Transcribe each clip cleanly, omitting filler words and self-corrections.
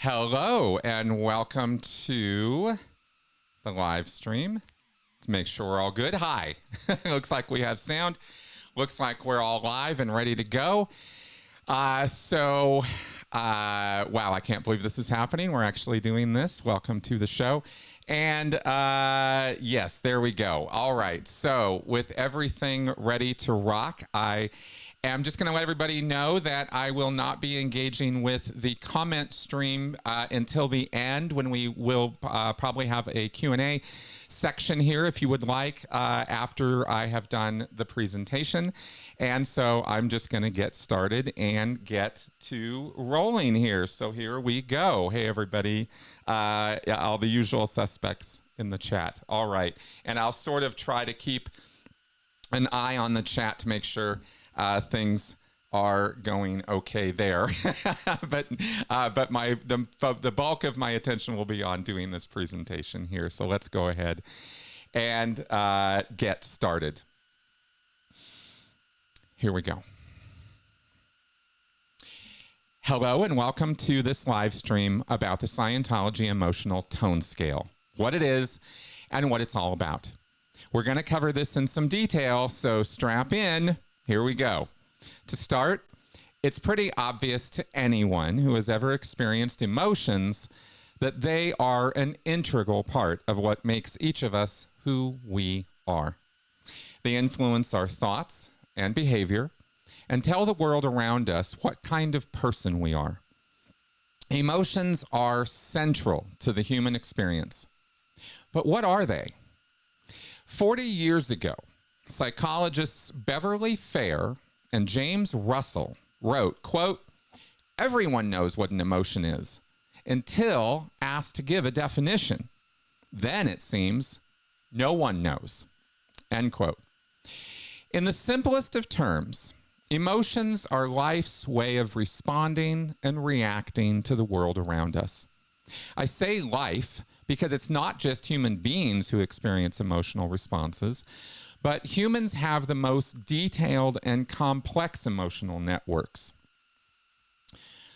Hello and welcome to the live stream. To make sure we're all good. Hi. Looks like we have sound. Looks like we're all live and ready to go. Wow, I can't believe this is happening. We're actually doing this. Welcome to the show. And yes, there we go. All right. So with everything ready to rock, I am just going to let everybody know that I will not be engaging with the comment stream until the end, when we will probably have a Q&A section here if you would like after I have done the presentation. And so I'm just going to get started and get to rolling here. So here we go. Hey, everybody. All the usual suspects in the chat. All right. And I'll sort of try to keep an eye on the chat to make sure things are going okay there. but the bulk of my attention will be on doing this presentation here. So let's go ahead and get started. Here we go. Hello and welcome to this live stream about the Scientology emotional tone scale, what it is and what it's all about. We're going to cover this in some detail, so strap in. Here we go. To start, it's pretty obvious to anyone who has ever experienced emotions that they are an integral part of what makes each of us who we are. They influence our thoughts and behavior and tell the world around us what kind of person we are. Emotions are central to the human experience. But what are they? 40 years ago, psychologists Beverly Fair and James Russell wrote, quote, "Everyone knows what an emotion is until asked to give a definition. Then it seems no one knows," end quote. In the simplest of terms, emotions are life's way of responding and reacting to the world around us. I say life because it's not just human beings who experience emotional responses, but humans have the most detailed and complex emotional networks.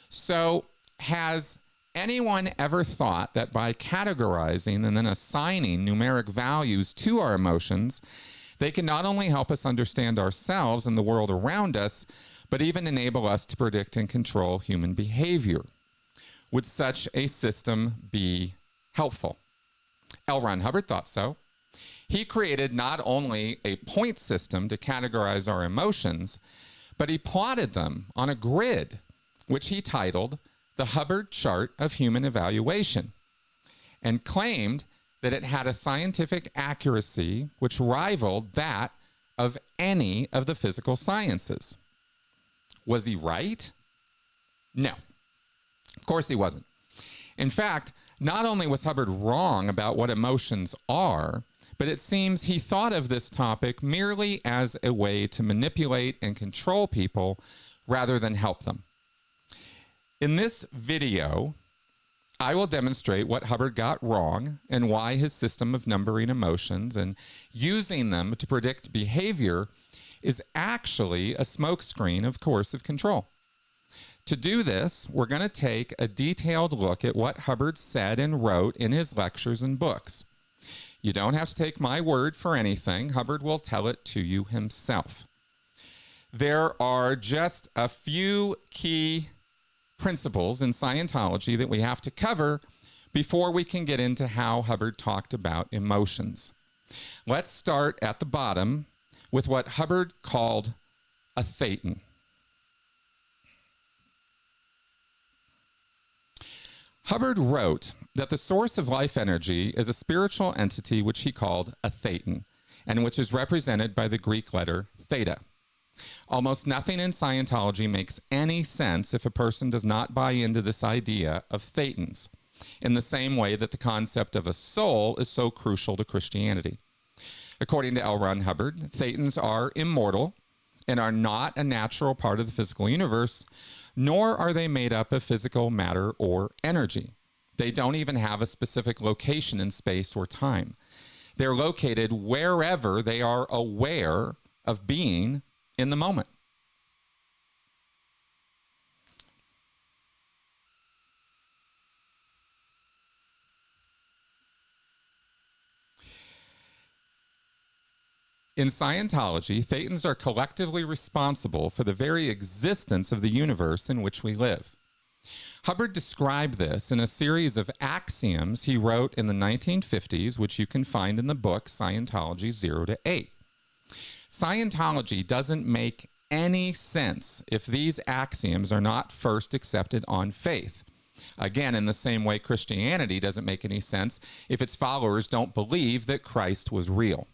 So, has anyone ever thought that by categorizing and then assigning numeric values to our emotions, they can not only help us understand ourselves and the world around us, but even enable us to predict and control human behavior? Would such a system be helpful? L. Ron Hubbard thought so. He created not only a point system to categorize our emotions, but he plotted them on a grid, which he titled the Hubbard Chart of Human Evaluation, and claimed that it had a scientific accuracy which rivaled that of any of the physical sciences. Was he right? No. Of course he wasn't. In fact, not only was Hubbard wrong about what emotions are, but it seems he thought of this topic merely as a way to manipulate and control people rather than help them. In this video, I will demonstrate what Hubbard got wrong and why his system of numbering emotions and using them to predict behavior is actually a smokescreen of coercive control. To do this, we're going to take a detailed look at what Hubbard said and wrote in his lectures and books. You don't have to take my word for anything. Hubbard will tell it to you himself. There are just a few key principles in Scientology that we have to cover before we can get into how Hubbard talked about emotions. Let's start at the bottom with what Hubbard called a thetan. Hubbard wrote that the source of life energy is a spiritual entity which he called a thetan, and which is represented by the Greek letter theta. Almost nothing in Scientology makes any sense if a person does not buy into this idea of thetans, in the same way that the concept of a soul is so crucial to Christianity. According to L. Ron Hubbard, thetans are immortal and are not a natural part of the physical universe, nor are they made up of physical matter or energy. They don't even have a specific location in space or time. They're located wherever they are aware of being in the moment. In Scientology, thetans are collectively responsible for the very existence of the universe in which we live. Hubbard described this in a series of axioms he wrote in the 1950s, which you can find in the book Scientology 0 to 8. Scientology doesn't make any sense if these axioms are not first accepted on faith. Again, in the same way Christianity doesn't make any sense if its followers don't believe that Christ was real.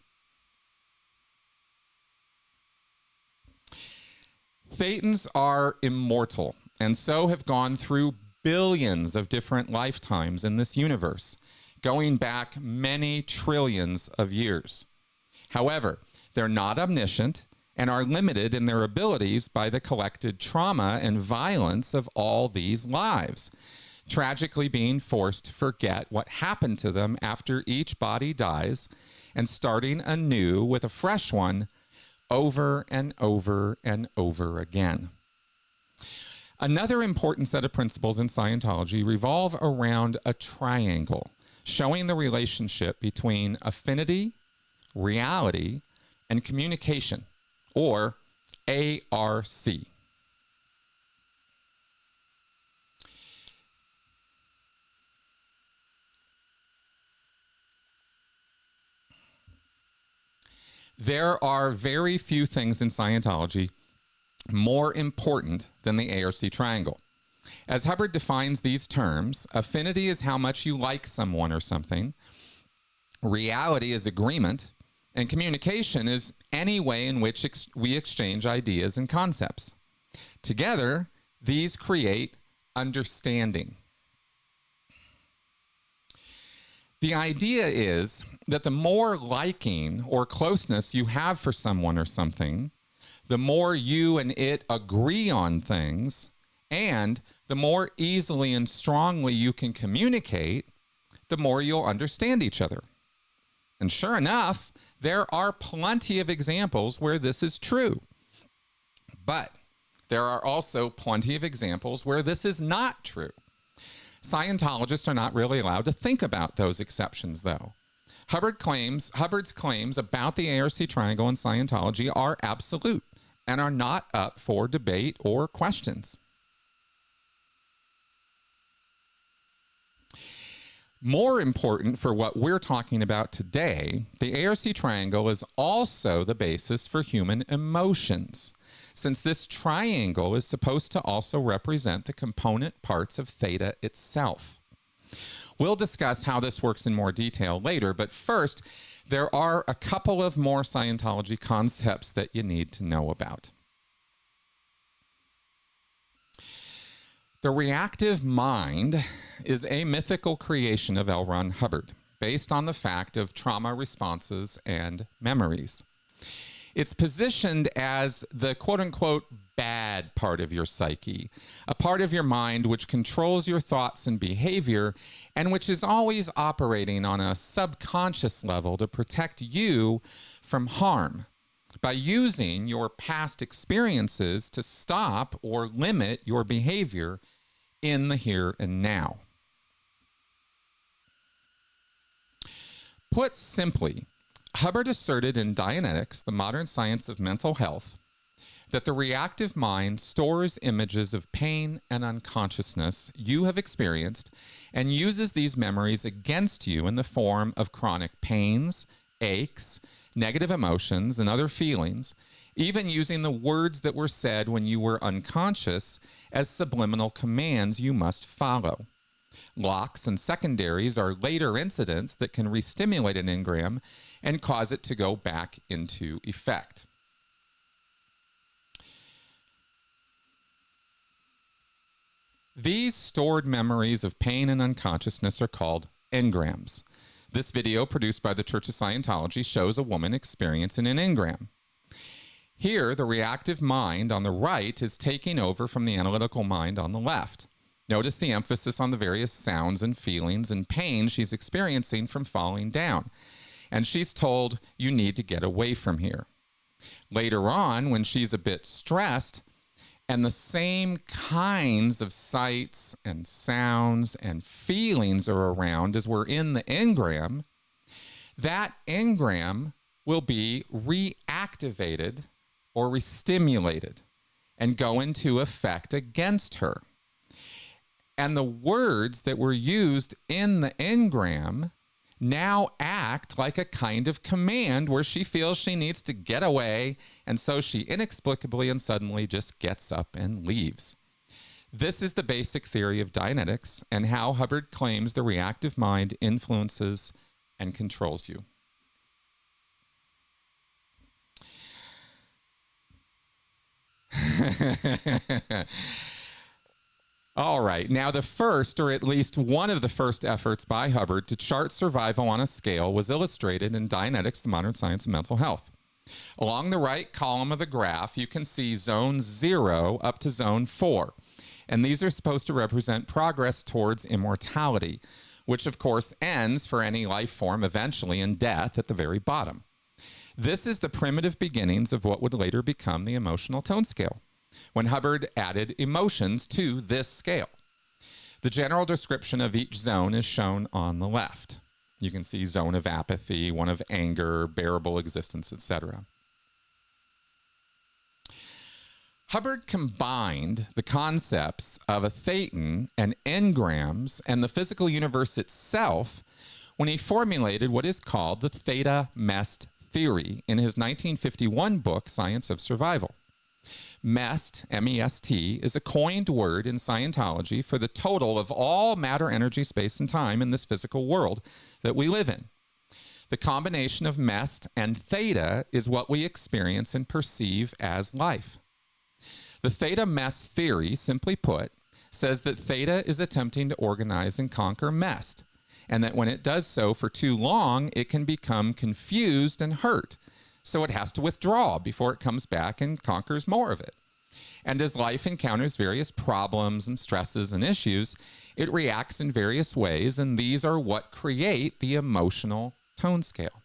Thetans are immortal, and so have gone through billions of different lifetimes in this universe, going back many trillions of years. However, they're not omniscient and are limited in their abilities by the collected trauma and violence of all these lives, tragically being forced to forget what happened to them after each body dies and starting anew with a fresh one over and over and over again. Another important set of principles in Scientology revolve around a triangle, showing the relationship between affinity, reality, and communication, or ARC. There are very few things in Scientology more important than the ARC triangle. As Hubbard defines these terms, affinity is how much you like someone or something, reality is agreement, and communication is any way in which we exchange ideas and concepts. Together, these create understanding. The idea is that the more liking or closeness you have for someone or something, the more you and it agree on things, and the more easily and strongly you can communicate, the more you'll understand each other. And sure enough, there are plenty of examples where this is true. But there are also plenty of examples where this is not true. Scientologists are not really allowed to think about those exceptions, though. Hubbard's claims about the ARC triangle in Scientology are absolute and are not up for debate or questions. More important for what we're talking about today, the ARC triangle is also the basis for human emotions, since this triangle is supposed to also represent the component parts of theta itself. We'll discuss how this works in more detail later, but first, there are a couple of more Scientology concepts that you need to know about. The reactive mind is a mythical creation of L. Ron Hubbard, based on the fact of trauma responses and memories. It's positioned as the quote-unquote bad part of your psyche, a part of your mind which controls your thoughts and behavior, and which is always operating on a subconscious level to protect you from harm by using your past experiences to stop or limit your behavior in the here and now. Put simply, Hubbard asserted in Dianetics, the modern science of mental health, that the reactive mind stores images of pain and unconsciousness you have experienced and uses these memories against you in the form of chronic pains, aches, negative emotions, and other feelings, even using the words that were said when you were unconscious as subliminal commands you must follow. Locks and secondaries are later incidents that can re-stimulate an engram and cause it to go back into effect. These stored memories of pain and unconsciousness are called engrams. This video, produced by the Church of Scientology, shows a woman experiencing an engram. Here, the reactive mind on the right is taking over from the analytical mind on the left. Notice the emphasis on the various sounds and feelings and pain she's experiencing from falling down. And she's told, you need to get away from here. Later on, when she's a bit stressed, and the same kinds of sights and sounds and feelings are around as were in the engram, that engram will be reactivated or restimulated and go into effect against her. And the words that were used in the engram now act like a kind of command where she feels she needs to get away, and so she inexplicably and suddenly just gets up and leaves. This is the basic theory of Dianetics and how Hubbard claims the reactive mind influences and controls you. All right, now the first, or at least one of the first efforts by Hubbard to chart survival on a scale was illustrated in Dianetics, the Modern Science of Mental Health. Along the right column of the graph, you can see zone 0 up to zone 4. And these are supposed to represent progress towards immortality, which of course ends for any life form eventually in death at the very bottom. This is the primitive beginnings of what would later become the emotional tone scale, when Hubbard added emotions to this scale. The general description of each zone is shown on the left. You can see zone of apathy, one of anger, bearable existence, etc. Hubbard combined the concepts of a thetan and engrams and the physical universe itself when he formulated what is called the theta-mest theory in his 1951 book, Science of Survival. Mest, M-E-S-T, is a coined word in Scientology for the total of all matter, energy, space, and time in this physical world that we live in. The combination of mest and theta is what we experience and perceive as life. The theta-mest theory, simply put, says that theta is attempting to organize and conquer mest, and that when it does so for too long, it can become confused and hurt. So it has to withdraw before it comes back and conquers more of it. And as life encounters various problems and stresses and issues, it reacts in various ways, and these are what create the emotional tone scale.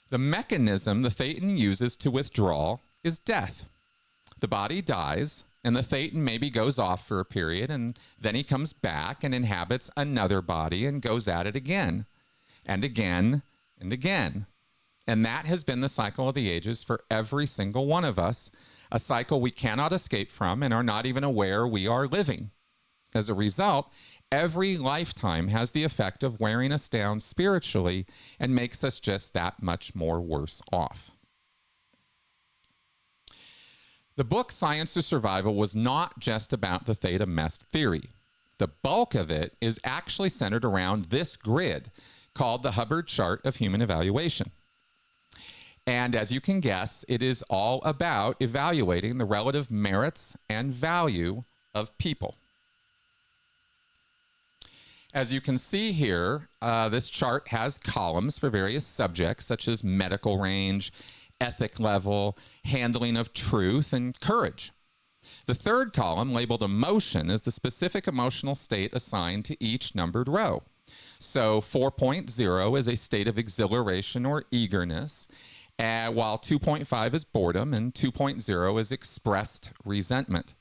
The mechanism the thetan uses to withdraw is death. The body dies, and the thetan maybe goes off for a period, and then he comes back and inhabits another body and goes at it again, and again, and again. And that has been the cycle of the ages for every single one of us, a cycle we cannot escape from and are not even aware we are living. As a result, every lifetime has the effect of wearing us down spiritually and makes us just that much more worse off. The book Science of Survival was not just about the theta-mest theory. The bulk of it is actually centered around this grid called the Hubbard chart of human evaluation. And as you can guess, it is all about evaluating the relative merits and value of people. As you can see here, this chart has columns for various subjects such as medical range, ethic level, handling of truth, and courage. The third column, labeled emotion, is the specific emotional state assigned to each numbered row. So 4.0 is a state of exhilaration or eagerness, while 2.5 is boredom and 2.0 is expressed resentment.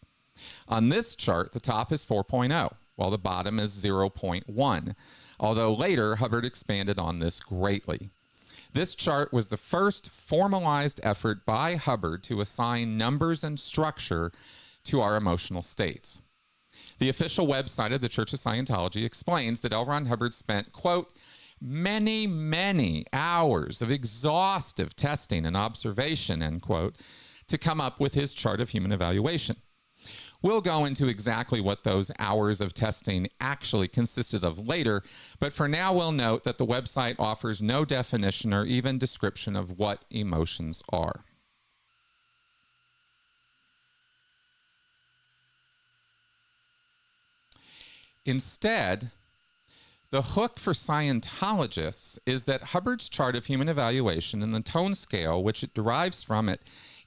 On this chart, the top is 4.0, while the bottom is 0.1, although later Hubbard expanded on this greatly. This chart was the first formalized effort by Hubbard to assign numbers and structure to our emotional states. The official website of the Church of Scientology explains that L. Ron Hubbard spent, quote, many, many hours of exhaustive testing and observation, end quote, to come up with his chart of human evaluation. We'll go into exactly what those hours of testing actually consisted of later, but for now we'll note that the website offers no definition or even description of what emotions are. Instead, the hook for Scientologists is that Hubbard's chart of human evaluation and the tone scale which it derives from it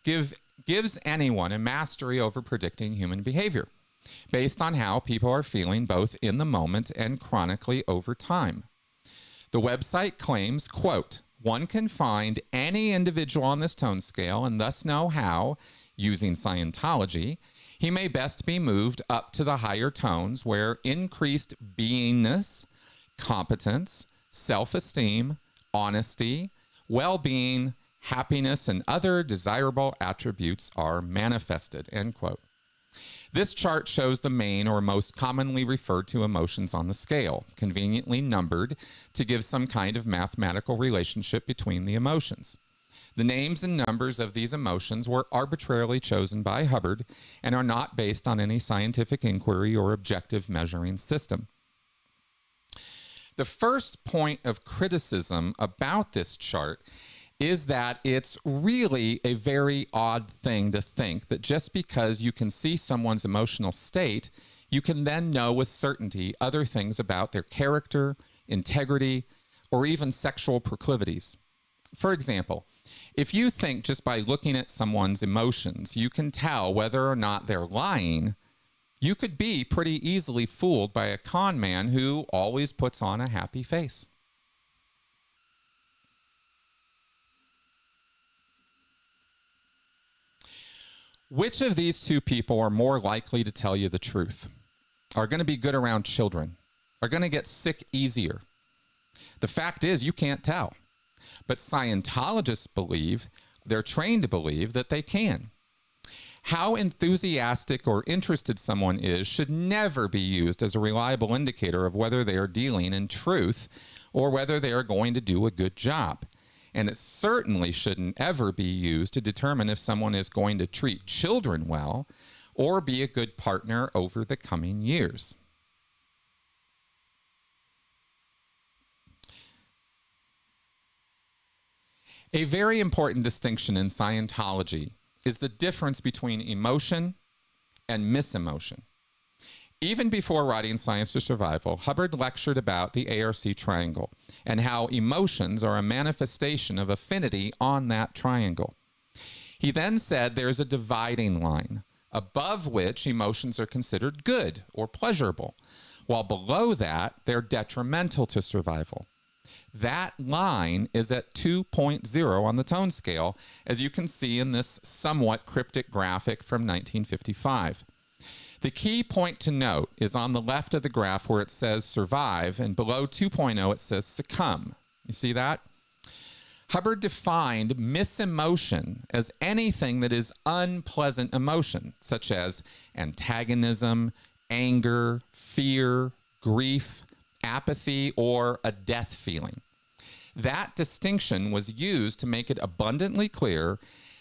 gives anyone a mastery over predicting human behavior based on how people are feeling both in the moment and chronically over time. The website claims, quote, one can find any individual on this tone scale and thus know how, using Scientology, he may best be moved up to the higher tones where increased beingness, competence, self-esteem, honesty, well-being, happiness, and other desirable attributes are manifested, end quote. This chart shows the main or most commonly referred to emotions on the scale, conveniently numbered to give some kind of mathematical relationship between the emotions. The names and numbers of these emotions were arbitrarily chosen by Hubbard and are not based on any scientific inquiry or objective measuring system. The first point of criticism about this chart is that it's really a very odd thing to think that just because you can see someone's emotional state, you can then know with certainty other things about their character, integrity, or even sexual proclivities. For example, if you think just by looking at someone's emotions, you can tell whether or not they're lying, you could be pretty easily fooled by a con man who always puts on a happy face. Which of these two people are more likely to tell you the truth? Are going to be good around children? Are going to get sick easier? The fact is, you can't tell. But Scientologists believe, they're trained to believe, that they can. How enthusiastic or interested someone is should never be used as a reliable indicator of whether they are dealing in truth or whether they are going to do a good job. And it certainly shouldn't ever be used to determine if someone is going to treat children well or be a good partner over the coming years. A very important distinction in Scientology is the difference between emotion and misemotion. Even before writing Science to Survival, Hubbard lectured about the ARC triangle and how emotions are a manifestation of affinity on that triangle. He then said there's a dividing line, above which emotions are considered good or pleasurable, while below that, they're detrimental to survival. That line is at 2.0 on the tone scale, as you can see in this somewhat cryptic graphic from 1955. The key point to note is on the left of the graph where it says survive, and below 2.0 it says succumb. You see that? Hubbard defined misemotion as anything that is unpleasant emotion, such as antagonism, anger, fear, grief, apathy, or a death feeling. That distinction was used to make it abundantly clear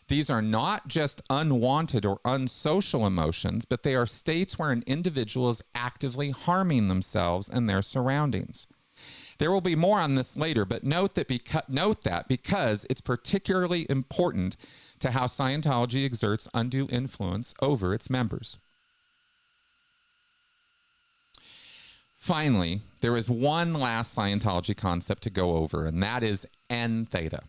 these are not just unwanted or unsocial emotions, but they are states where an individual is actively harming themselves and their surroundings. There will be more on this later, but note that because it's particularly important to how Scientology exerts undue influence over its members. Finally, there is one last Scientology concept to go over, and that is n-theta.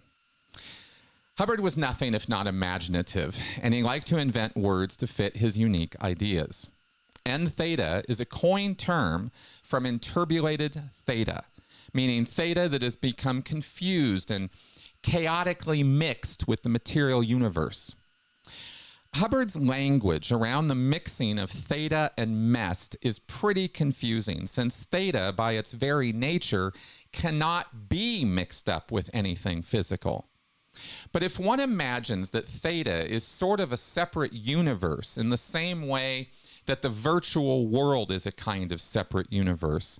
Hubbard was nothing if not imaginative, and he liked to invent words to fit his unique ideas. N-theta is a coined term from interbulated theta, meaning theta that has become confused and chaotically mixed with the material universe. Hubbard's language around the mixing of theta and mest is pretty confusing, since theta, by its very nature, cannot be mixed up with anything physical. But if one imagines that theta is sort of a separate universe in the same way that the virtual world is a kind of separate universe,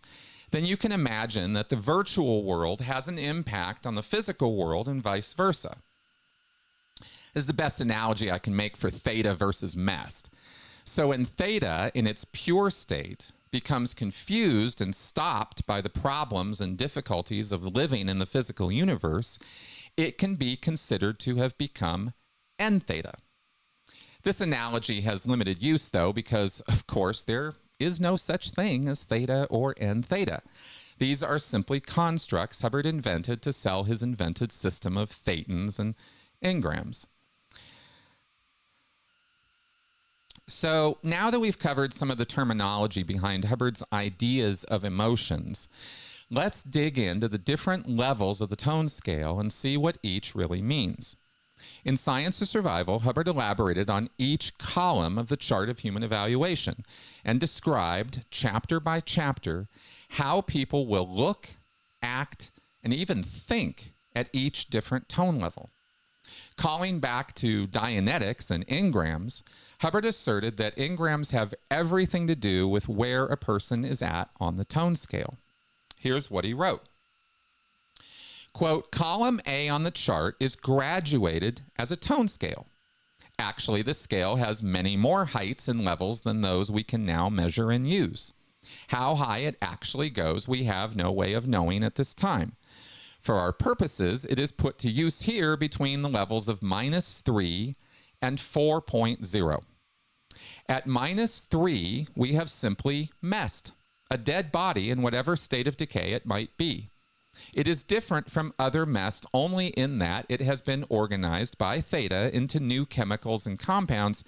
then you can imagine that the virtual world has an impact on the physical world and vice versa. This is the best analogy I can make for theta versus mest. So when theta, in its pure state, becomes confused and stopped by the problems and difficulties of living in the physical universe, it can be considered to have become n-theta. This analogy has limited use, though, because, of course, there is no such thing as theta or n-theta. These are simply constructs Hubbard invented to sell his invented system of thetans and engrams. So now that we've covered some of the terminology behind Hubbard's ideas of emotions, let's dig into the different levels of the tone scale and see what each really means. In Science to Survival, Hubbard elaborated on each column of the chart of human evaluation and described, chapter by chapter, how people will look, act, and even think at each different tone level. Calling back to Dianetics and engrams, Hubbard asserted that engrams have everything to do with where a person is at on the tone scale. Here's what he wrote. Quote, column A on the chart is graduated as a tone scale. Actually, the scale has many more heights and levels than those we can now measure and use. How high it actually goes, we have no way of knowing at this time. For our purposes, it is put to use here between the levels of -3 and 4.0. At -3, we have simply mest, a dead body in whatever state of decay it might be. It is different from other mest only in that it has been organized by theta into new chemicals and compounds,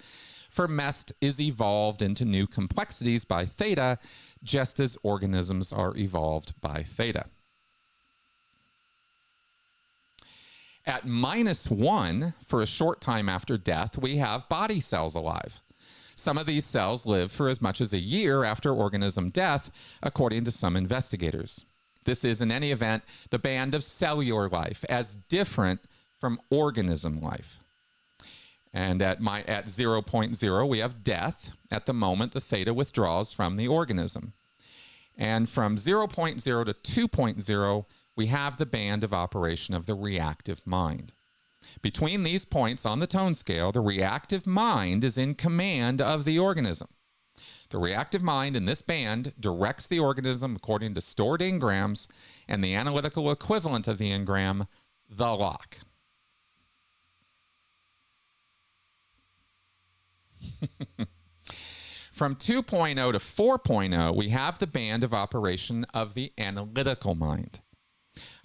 for mest is evolved into new complexities by theta, just as organisms are evolved by theta. At -1, for a short time after death, we have body cells alive. Some of these cells live for as much as a year after organism death, according to some investigators. This is, in any event, the band of cellular life, as different from organism life. And at 0.0, we have death at the moment the theta withdraws from the organism. And from 0.0 to 2.0, we have the band of operation of the reactive mind. Between these points on the tone scale, the reactive mind is in command of the organism. The reactive mind in this band directs the organism according to stored engrams and the analytical equivalent of the engram, the lock. From 2.0 to 4.0, we have the band of operation of the analytical mind.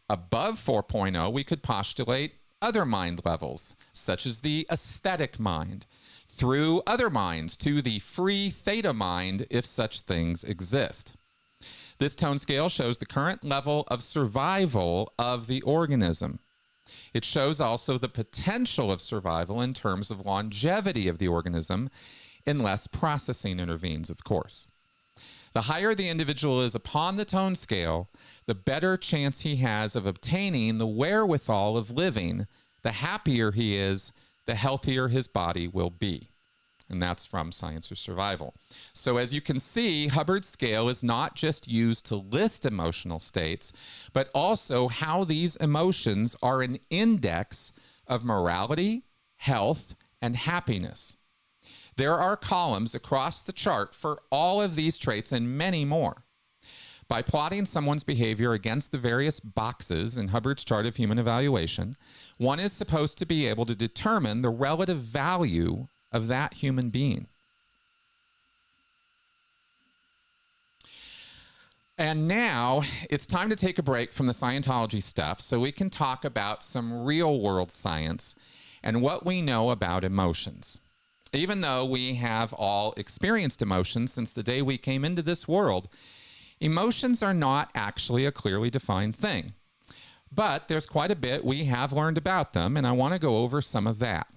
Above 4.0, we could postulate other mind levels, such as the aesthetic mind, through other minds to the free theta mind, if such things exist. This tone scale shows the current level of survival of the organism. It shows also the potential of survival in terms of longevity of the organism, unless processing intervenes, of course. The higher the individual is upon the tone scale, the better chance he has of obtaining the wherewithal of living. The happier he is, the healthier his body will be. And that's from Science or Survival. So as you can see, Hubbard's scale is not just used to list emotional states, but also how these emotions are an index of morality, health, and happiness. There are columns across the chart for all of these traits and many more. By plotting someone's behavior against the various boxes in Hubbard's chart of human evaluation, one is supposed to be able to determine the relative value of that human being. And now it's time to take a break from the Scientology stuff so we can talk about some real world science and what we know about emotions. Even though we have all experienced emotions since the day we came into this world, emotions are not actually a clearly defined thing. But there's quite a bit we have learned about them, and I want to go over some of that.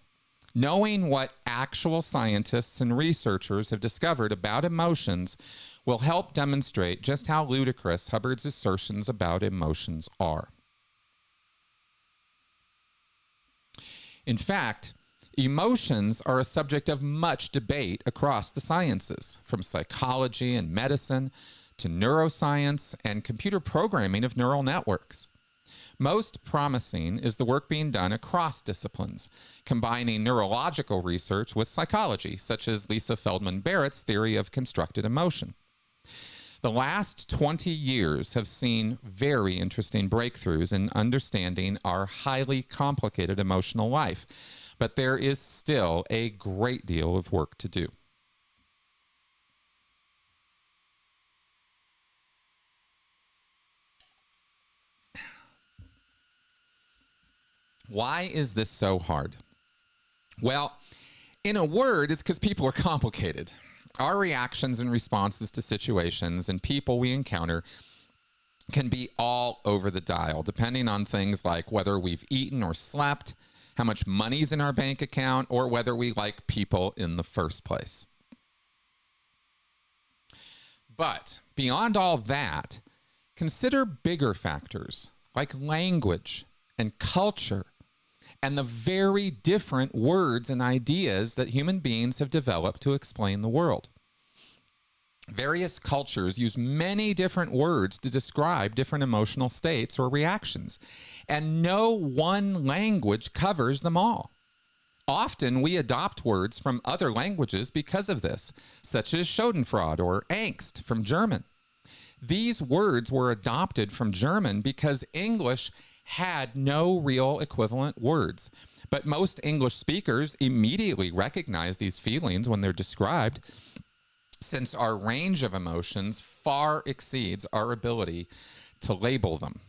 Knowing what actual scientists and researchers have discovered about emotions will help demonstrate just how ludicrous Hubbard's assertions about emotions are. In fact, emotions are a subject of much debate across the sciences, from psychology and medicine to neuroscience and computer programming of neural networks. Most promising is the work being done across disciplines, combining neurological research with psychology, such as Lisa Feldman Barrett's theory of constructed emotion. The last 20 years have seen very interesting breakthroughs in understanding our highly complicated emotional life, but there is still a great deal of work to do. Why is this so hard? Well, in a word, it's because people are complicated. Our reactions and responses to situations and people we encounter can be all over the dial, depending on things like whether we've eaten or slept, how much money's in our bank account, or whether we like people in the first place. But beyond all that, consider bigger factors like language and culture and the very different words and ideas that human beings have developed to explain the world. Various cultures use many different words to describe different emotional states or reactions, and no one language covers them all. Often we adopt words from other languages because of this, such as Schadenfreude or angst from German. These words were adopted from German because English had no real equivalent words. But most English speakers immediately recognize these feelings when they're described, since our range of emotions far exceeds our ability to label them.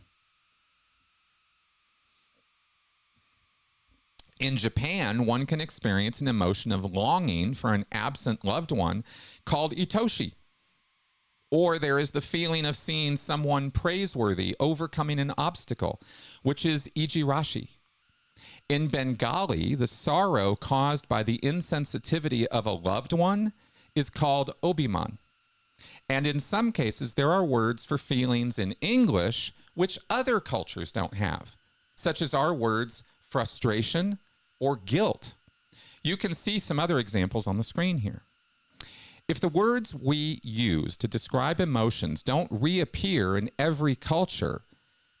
In Japan, one can experience an emotion of longing for an absent loved one called itoshi. Or there is the feeling of seeing someone praiseworthy overcoming an obstacle, which is ijirashi. In Bengali, the sorrow caused by the insensitivity of a loved one is called obiman. And in some cases, there are words for feelings in English which other cultures don't have, such as our words frustration or guilt. You can see some other examples on the screen here. If the words we use to describe emotions don't reappear in every culture,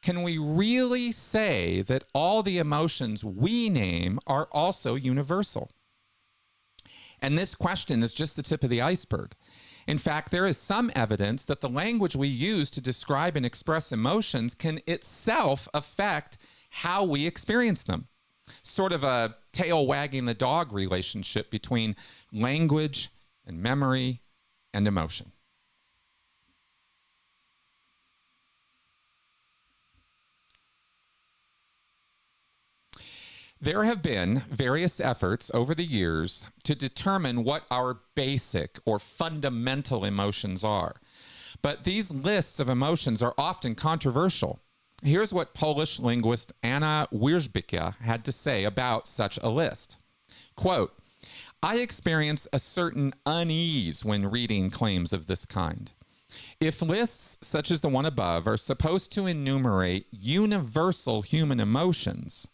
can we really say that all the emotions we name are also universal? And this question is just the tip of the iceberg. In fact, there is some evidence that the language we use to describe and express emotions can itself affect how we experience them. Sort of a tail wagging the dog relationship between language and memory and emotion. There have been various efforts over the years to determine what our basic or fundamental emotions are. But these lists of emotions are often controversial. Here's what Polish linguist Anna Wierzbicka had to say about such a list. Quote, "I experience a certain unease when reading claims of this kind. If lists such as the one above are supposed to enumerate universal human emotions,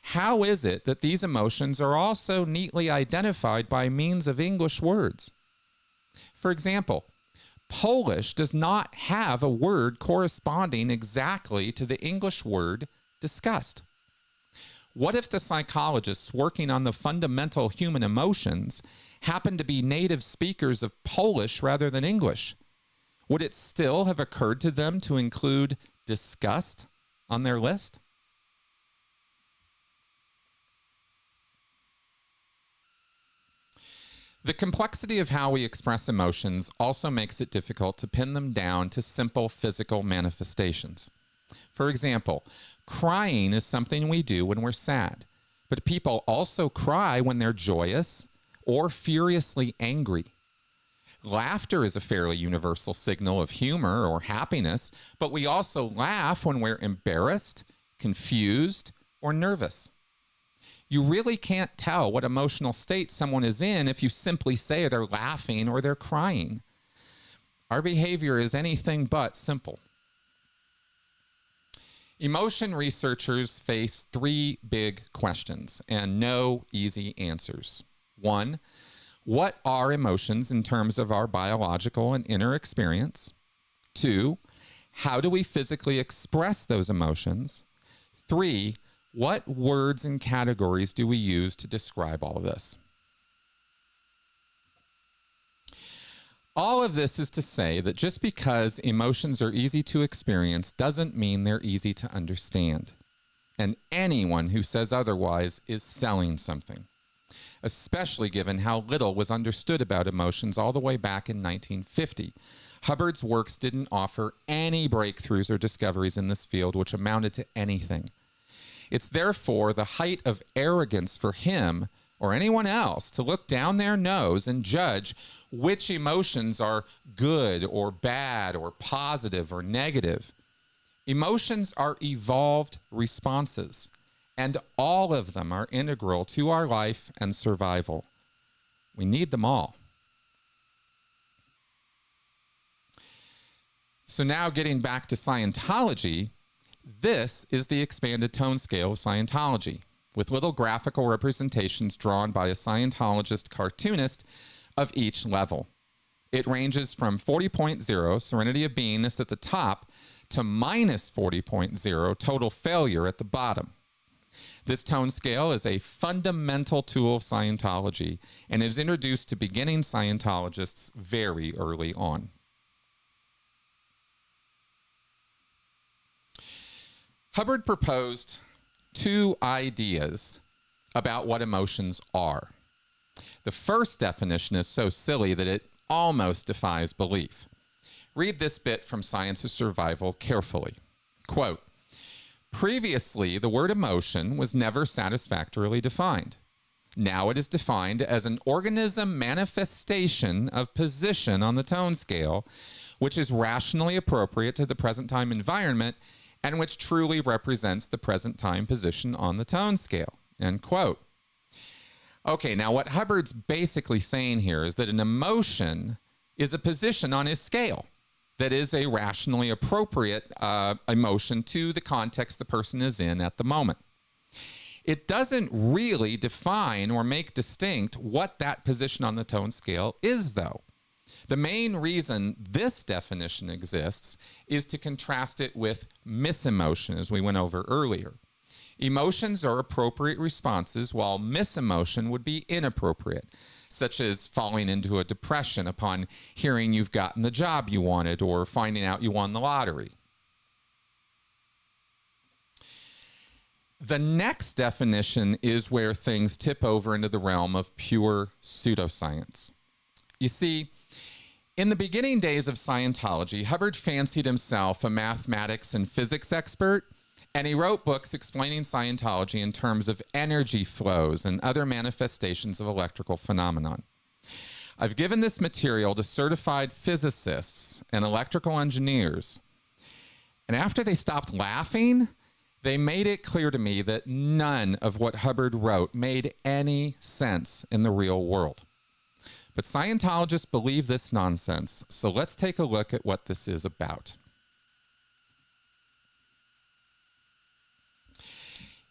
how is it that these emotions are also neatly identified by means of English words? For example, Polish does not have a word corresponding exactly to the English word disgust. What if the psychologists working on the fundamental human emotions happen to be native speakers of Polish rather than English? Would it still have occurred to them to include disgust on their list?" The complexity of how we express emotions also makes it difficult to pin them down to simple physical manifestations. For example, crying is something we do when we're sad, but people also cry when they're joyous or furiously angry. Laughter is a fairly universal signal of humor or happiness, but we also laugh when we're embarrassed, confused, or nervous. You really can't tell what emotional state someone is in if you simply say they're laughing or they're crying. Our behavior is anything but simple. Emotion researchers face three big questions and no easy answers. One, what are emotions in terms of our biological and inner experience? Two, how do we physically express those emotions? Three, what words and categories do we use to describe all of this? All of this is to say that just because emotions are easy to experience doesn't mean they're easy to understand. And anyone who says otherwise is selling something, especially given how little was understood about emotions all the way back in 1950. Hubbard's works didn't offer any breakthroughs or discoveries in this field which amounted to anything. It's therefore the height of arrogance for him or anyone else to look down their nose and judge which emotions are good or bad or positive or negative. Emotions are evolved responses, and all of them are integral to our life and survival. We need them all. So now getting back to Scientology, This is the expanded tone scale of Scientology, with little graphical representations drawn by a Scientologist cartoonist of each level. It ranges from 40.0, serenity of beingness at the top, to minus 40.0, total failure at the bottom. This tone scale is a fundamental tool of Scientology and is introduced to beginning Scientologists very early on. Hubbard proposed two ideas about what emotions are. The first definition is so silly that it almost defies belief. Read this bit from Science of Survival carefully. Quote, "Previously, the word emotion was never satisfactorily defined. Now it is defined as an organism manifestation of position on the tone scale, which is rationally appropriate to the present time environment and which truly represents the present time position on the tone scale." End quote. Okay, now what Hubbard's basically saying here is that an emotion is a position on his scale that is a rationally appropriate emotion to the context the person is in at the moment. It doesn't really define or make distinct what that position on the tone scale is, though. The main reason this definition exists is to contrast it with misemotion, as we went over earlier. Emotions are appropriate responses, while misemotion would be inappropriate, such as falling into a depression upon hearing you've gotten the job you wanted or finding out you won the lottery. The next definition is where things tip over into the realm of pure pseudoscience. You see, in the beginning days of Scientology, Hubbard fancied himself a mathematics and physics expert, and he wrote books explaining Scientology in terms of energy flows and other manifestations of electrical phenomenon. I've given this material to certified physicists and electrical engineers, and after they stopped laughing, they made it clear to me that none of what Hubbard wrote made any sense in the real world. But Scientologists believe this nonsense, so let's take a look at what this is about.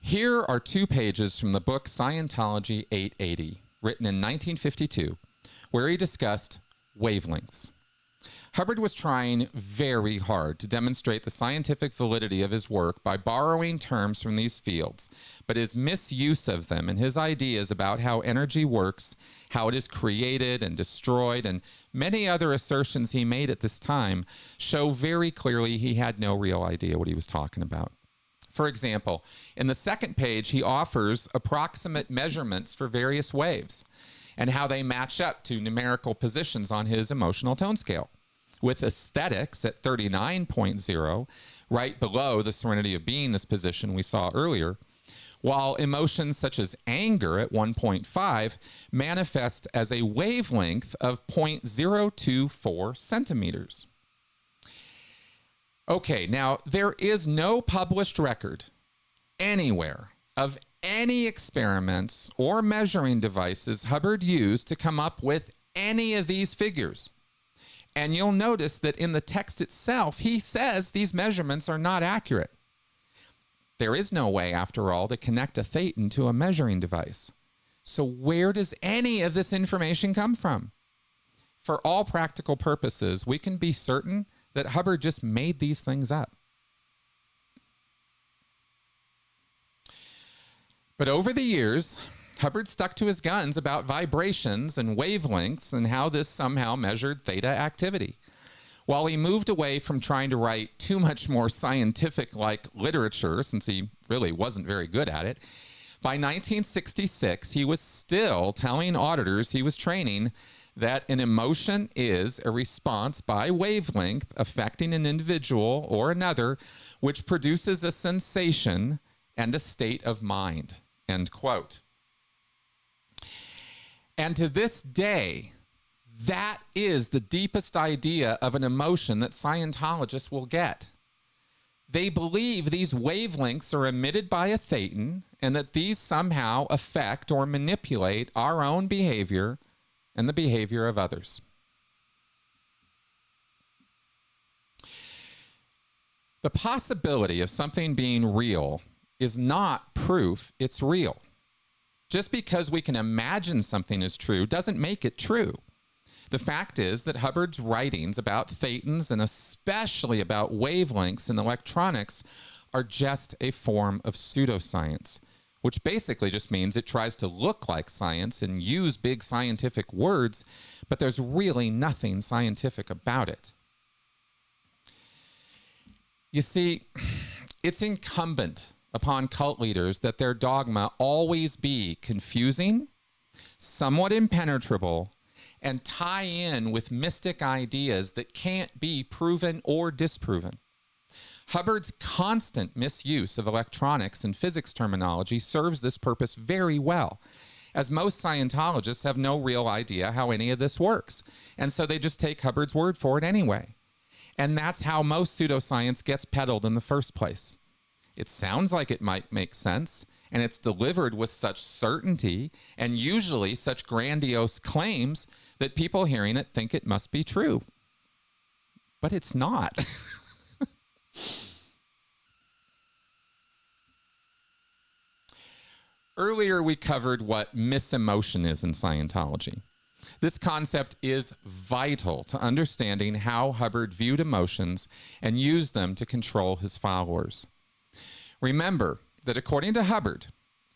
Here are 2 pages from the book Scientology 880, written in 1952, where he discussed wavelengths. Hubbard was trying very hard to demonstrate the scientific validity of his work by borrowing terms from these fields, but his misuse of them and his ideas about how energy works, how it is created and destroyed, and many other assertions he made at this time show very clearly he had no real idea what he was talking about. For example, in the second page, he offers approximate measurements for various waves and how they match up to numerical positions on his emotional tone scale, with aesthetics at 39.0, right below the serenity of beingness position we saw earlier, while emotions such as anger at 1.5 manifest as a wavelength of 0.024 centimeters. Okay, now there is no published record anywhere of any experiments or measuring devices Hubbard used to come up with any of these figures. And you'll notice that in the text itself, he says these measurements are not accurate. There is no way, after all, to connect a thetan to a measuring device. So where does any of this information come from? For all practical purposes, we can be certain that Hubbard just made these things up. But over the years, Hubbard stuck to his guns about vibrations and wavelengths and how this somehow measured theta activity. While he moved away from trying to write too much more scientific-like literature, since he really wasn't very good at it, by 1966, he was still telling auditors he was training that an emotion is a response by wavelength affecting an individual or another, which produces a sensation and a state of mind, end quote. And to this day, that is the deepest idea of an emotion that Scientologists will get. They believe these wavelengths are emitted by a thetan and that these somehow affect or manipulate our own behavior and the behavior of others. The possibility of something being real is not proof it's real. Just because we can imagine something is true doesn't make it true. The fact is that Hubbard's writings about thetans and especially about wavelengths in electronics are just a form of pseudoscience, which basically just means it tries to look like science and use big scientific words, but there's really nothing scientific about it. You see, it's incumbent upon cult leaders that their dogma always be confusing, somewhat impenetrable, and tie in with mystic ideas that can't be proven or disproven. Hubbard's constant misuse of electronics and physics terminology serves this purpose very well, as most Scientologists have no real idea how any of this works, and so they just take Hubbard's word for it anyway. And that's how most pseudoscience gets peddled in the first place. It sounds like it might make sense, and it's delivered with such certainty and usually such grandiose claims that people hearing it think it must be true. But it's not. Earlier, we covered what misemotion is in Scientology. This concept is vital to understanding how Hubbard viewed emotions and used them to control his followers. Remember that according to Hubbard,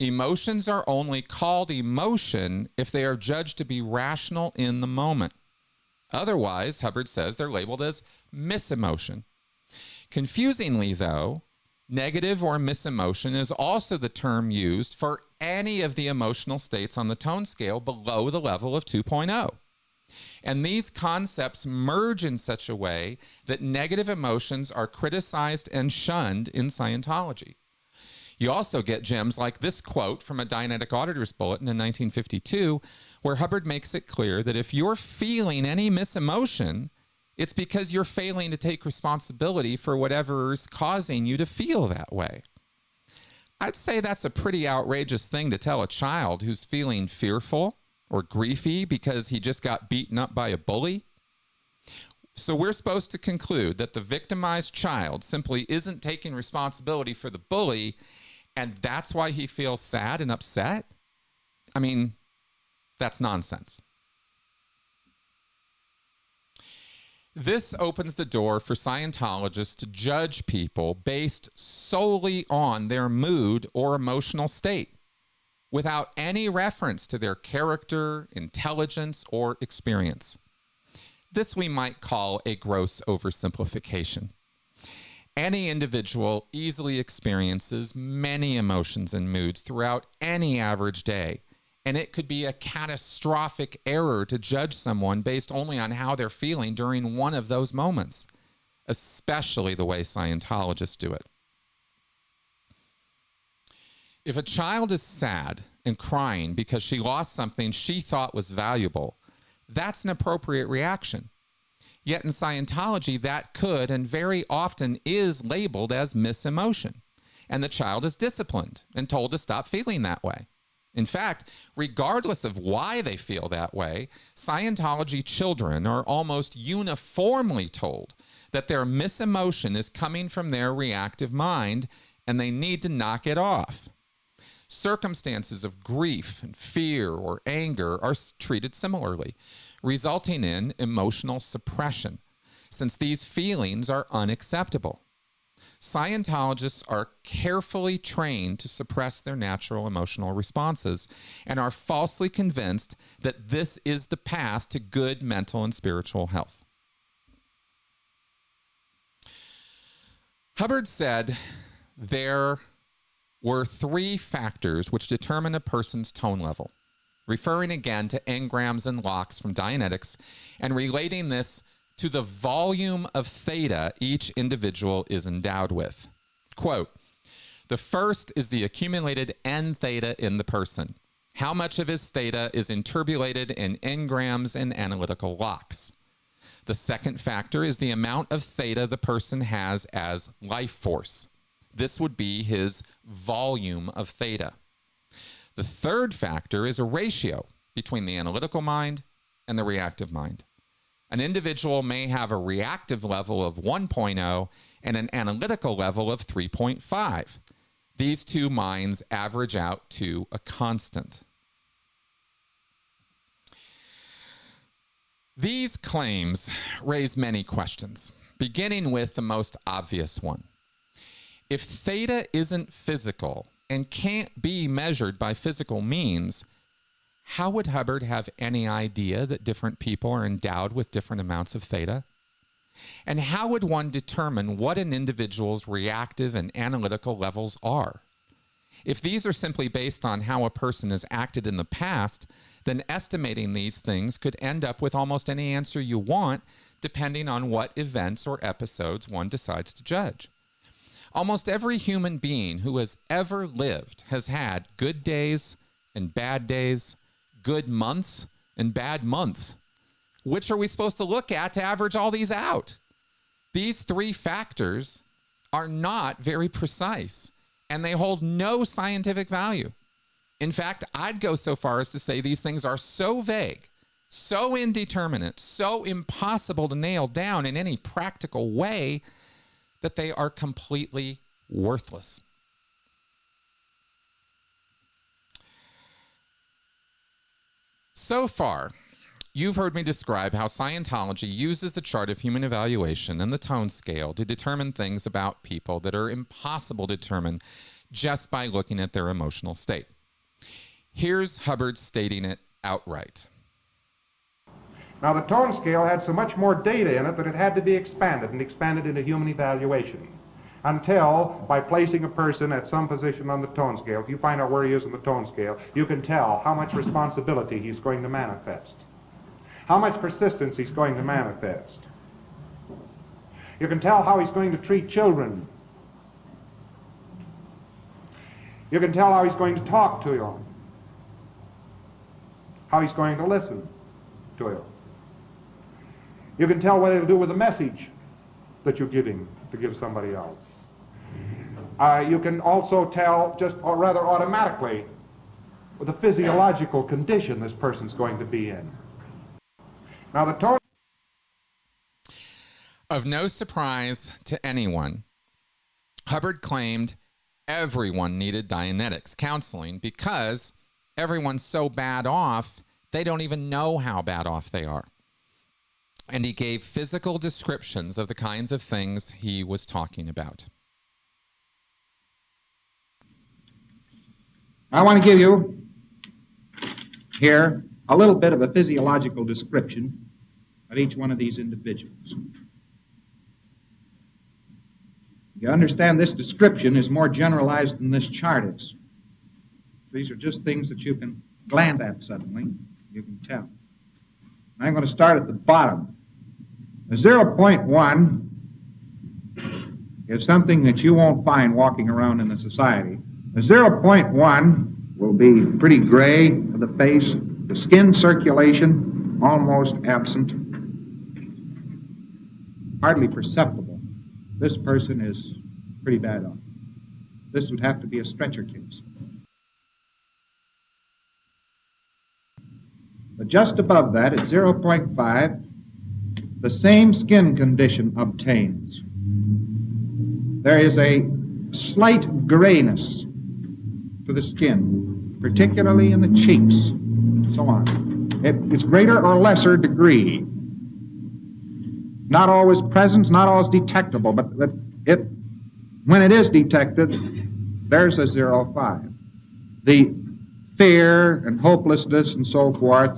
emotions are only called emotion if they are judged to be rational in the moment. Otherwise, Hubbard says they're labeled as misemotion. Confusingly, though, negative or misemotion is also the term used for any of the emotional states on the tone scale below the level of 2.0. And these concepts merge in such a way that negative emotions are criticized and shunned in Scientology. You also get gems like this quote from a Dianetic Auditor's Bulletin in 1952, where Hubbard makes it clear that if you're feeling any misemotion, it's because you're failing to take responsibility for whatever is causing you to feel that way. I'd say that's a pretty outrageous thing to tell a child who's feeling fearful or griefy because he just got beaten up by a bully. So we're supposed to conclude that the victimized child simply isn't taking responsibility for the bully, and that's why he feels sad and upset? I mean, that's nonsense. This opens the door for Scientologists to judge people based solely on their mood or emotional state, without any reference to their character, intelligence, or experience. This we might call a gross oversimplification. Any individual easily experiences many emotions and moods throughout any average day, and it could be a catastrophic error to judge someone based only on how they're feeling during one of those moments, especially the way Scientologists do it. If a child is sad and crying because she lost something she thought was valuable, that's an appropriate reaction. Yet in Scientology, that could and very often is labeled as misemotion, and the child is disciplined and told to stop feeling that way. In fact, regardless of why they feel that way, Scientology children are almost uniformly told that their misemotion is coming from their reactive mind and they need to knock it off. Circumstances of grief and fear or anger are treated similarly, resulting in emotional suppression, since these feelings are unacceptable. Scientologists are carefully trained to suppress their natural emotional responses and are falsely convinced that this is the path to good mental and spiritual health. Hubbard said there were 3 factors which determine a person's tone level, referring again to engrams and locks from Dianetics and relating this to the volume of theta each individual is endowed with. Quote, the first is the accumulated n-theta in the person. How much of his theta is interbulated in engrams and analytical locks. The second factor is the amount of theta the person has as life force. This would be his volume of theta. The third factor is a ratio between the analytical mind and the reactive mind. An individual may have a reactive level of 1.0 and an analytical level of 3.5. These two minds average out to a constant. These claims raise many questions, beginning with the most obvious one. If theta isn't physical and can't be measured by physical means, how would Hubbard have any idea that different people are endowed with different amounts of theta? And how would one determine what an individual's reactive and analytical levels are? If these are simply based on how a person has acted in the past, then estimating these things could end up with almost any answer you want, depending on what events or episodes one decides to judge. Almost every human being who has ever lived has had good days and bad days, good months and bad months. Which are we supposed to look at to average all these out? These three factors are not very precise, and they hold no scientific value. In fact, I'd go so far as to say these things are so vague, so indeterminate, so impossible to nail down in any practical way that they are completely worthless. So far, you've heard me describe how Scientology uses the chart of human evaluation and the tone scale to determine things about people that are impossible to determine just by looking at their emotional state. Here's Hubbard stating it outright. Now, the tone scale had so much more data in it that it had to be expanded and expanded into human evaluation until, by placing a person at some position on the tone scale, if you find out where he is in the tone scale, you can tell how much responsibility he's going to manifest, how much persistence he's going to manifest. You can tell how he's going to treat children. You can tell how he's going to talk to you, how he's going to listen to you. You can tell what he'll do with the message that you're giving to give somebody else. You can also tell, just or rather automatically, the physiological condition this person's going to be in. Now, the tone... Of no surprise to anyone, Hubbard claimed everyone needed Dianetics counseling because everyone's so bad off, they don't even know how bad off they are. And he gave physical descriptions of the kinds of things he was talking about. I want to give you here a little bit of a physiological description of each one of these individuals. You understand this description is more generalized than this chart is. These are just things that you can glance at suddenly. You can tell. I'm going to start at the bottom. A 0.1 is something that you won't find walking around in the society. A 0.1 will be pretty gray of the face, the skin circulation almost absent, hardly perceptible. This person is pretty bad off. This would have to be a stretcher case. But just above that, at 0.5, the same skin condition obtains. There is a slight grayness to the skin, particularly in the cheeks, and so on. It's greater or lesser degree. Not always present, not always detectable, but when it is detected, there's a 0.5. The fear and hopelessness and so forth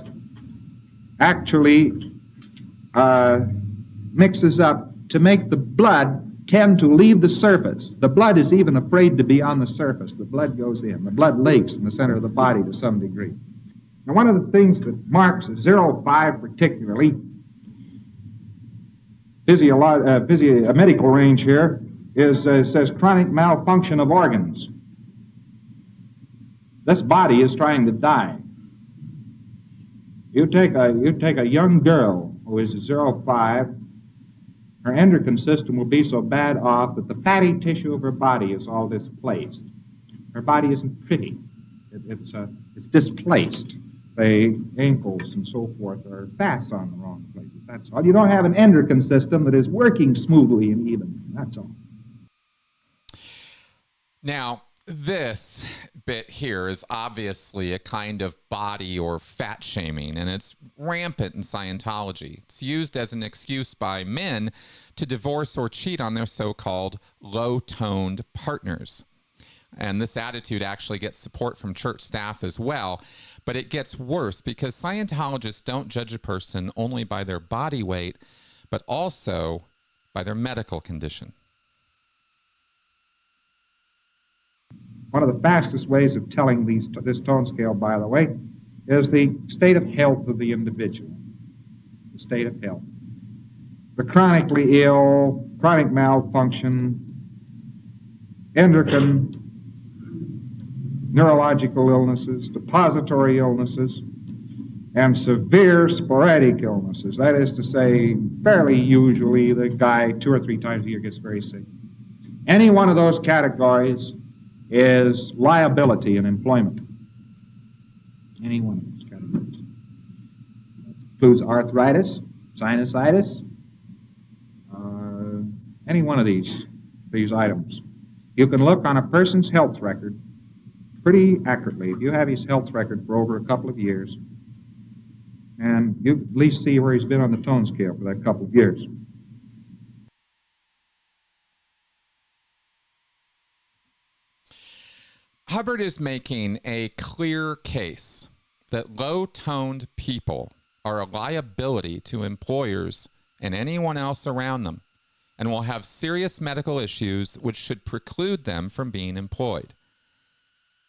actually mixes up to make the blood tend to leave the surface. The blood is even afraid to be on the surface. The blood goes in. The blood lakes in the center of the body to some degree. Now, one of the things that marks a 0.5 particularly, a medical range here, says chronic malfunction of organs. This body is trying to die. You take a young girl who is 0.5, her endocrine system will be so bad off that the fatty tissue of her body is all displaced. Her body isn't pretty. It's displaced. say, ankles and so forth are fats on the wrong places. That's all. You don't have an endocrine system that is working smoothly and even. That's all. Now, this bit here is obviously a kind of body or fat shaming, and it's rampant in Scientology. It's used as an excuse by men to divorce or cheat on their so-called low-toned partners. And this attitude actually gets support from church staff as well, but it gets worse because Scientologists don't judge a person only by their body weight, but also by their medical condition. One of the fastest ways of telling this tone scale, by the way, is the state of health of the individual. The state of health. The chronically ill, chronic malfunction, endocrine, neurological illnesses, depository illnesses, and severe sporadic illnesses. That is to say, fairly usually the guy 2 or 3 times a year gets very sick. Any one of those categories is liability in employment. Any one of those categories. That includes arthritis, sinusitis, any one of these items. You can look on a person's health record pretty accurately. If you have his health record for over a couple of years, and you at least see where he's been on the tone scale for that couple of years. Hubbard is making a clear case that low-toned people are a liability to employers and anyone else around them, and will have serious medical issues which should preclude them from being employed.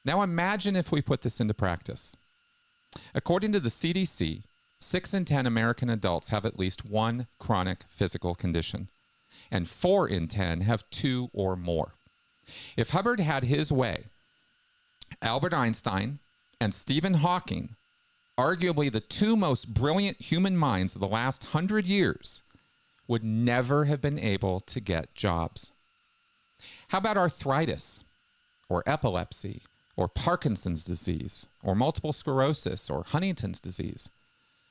Now imagine if we put this into practice. According to the CDC, 6 in 10 American adults have at least one chronic physical condition, and 4 in 10 have 2 or more. If Hubbard had his way, Albert Einstein and Stephen Hawking, arguably the 2 most brilliant human minds of the last 100 years, would never have been able to get jobs. How about arthritis, or epilepsy, or Parkinson's disease, or multiple sclerosis, or Huntington's disease?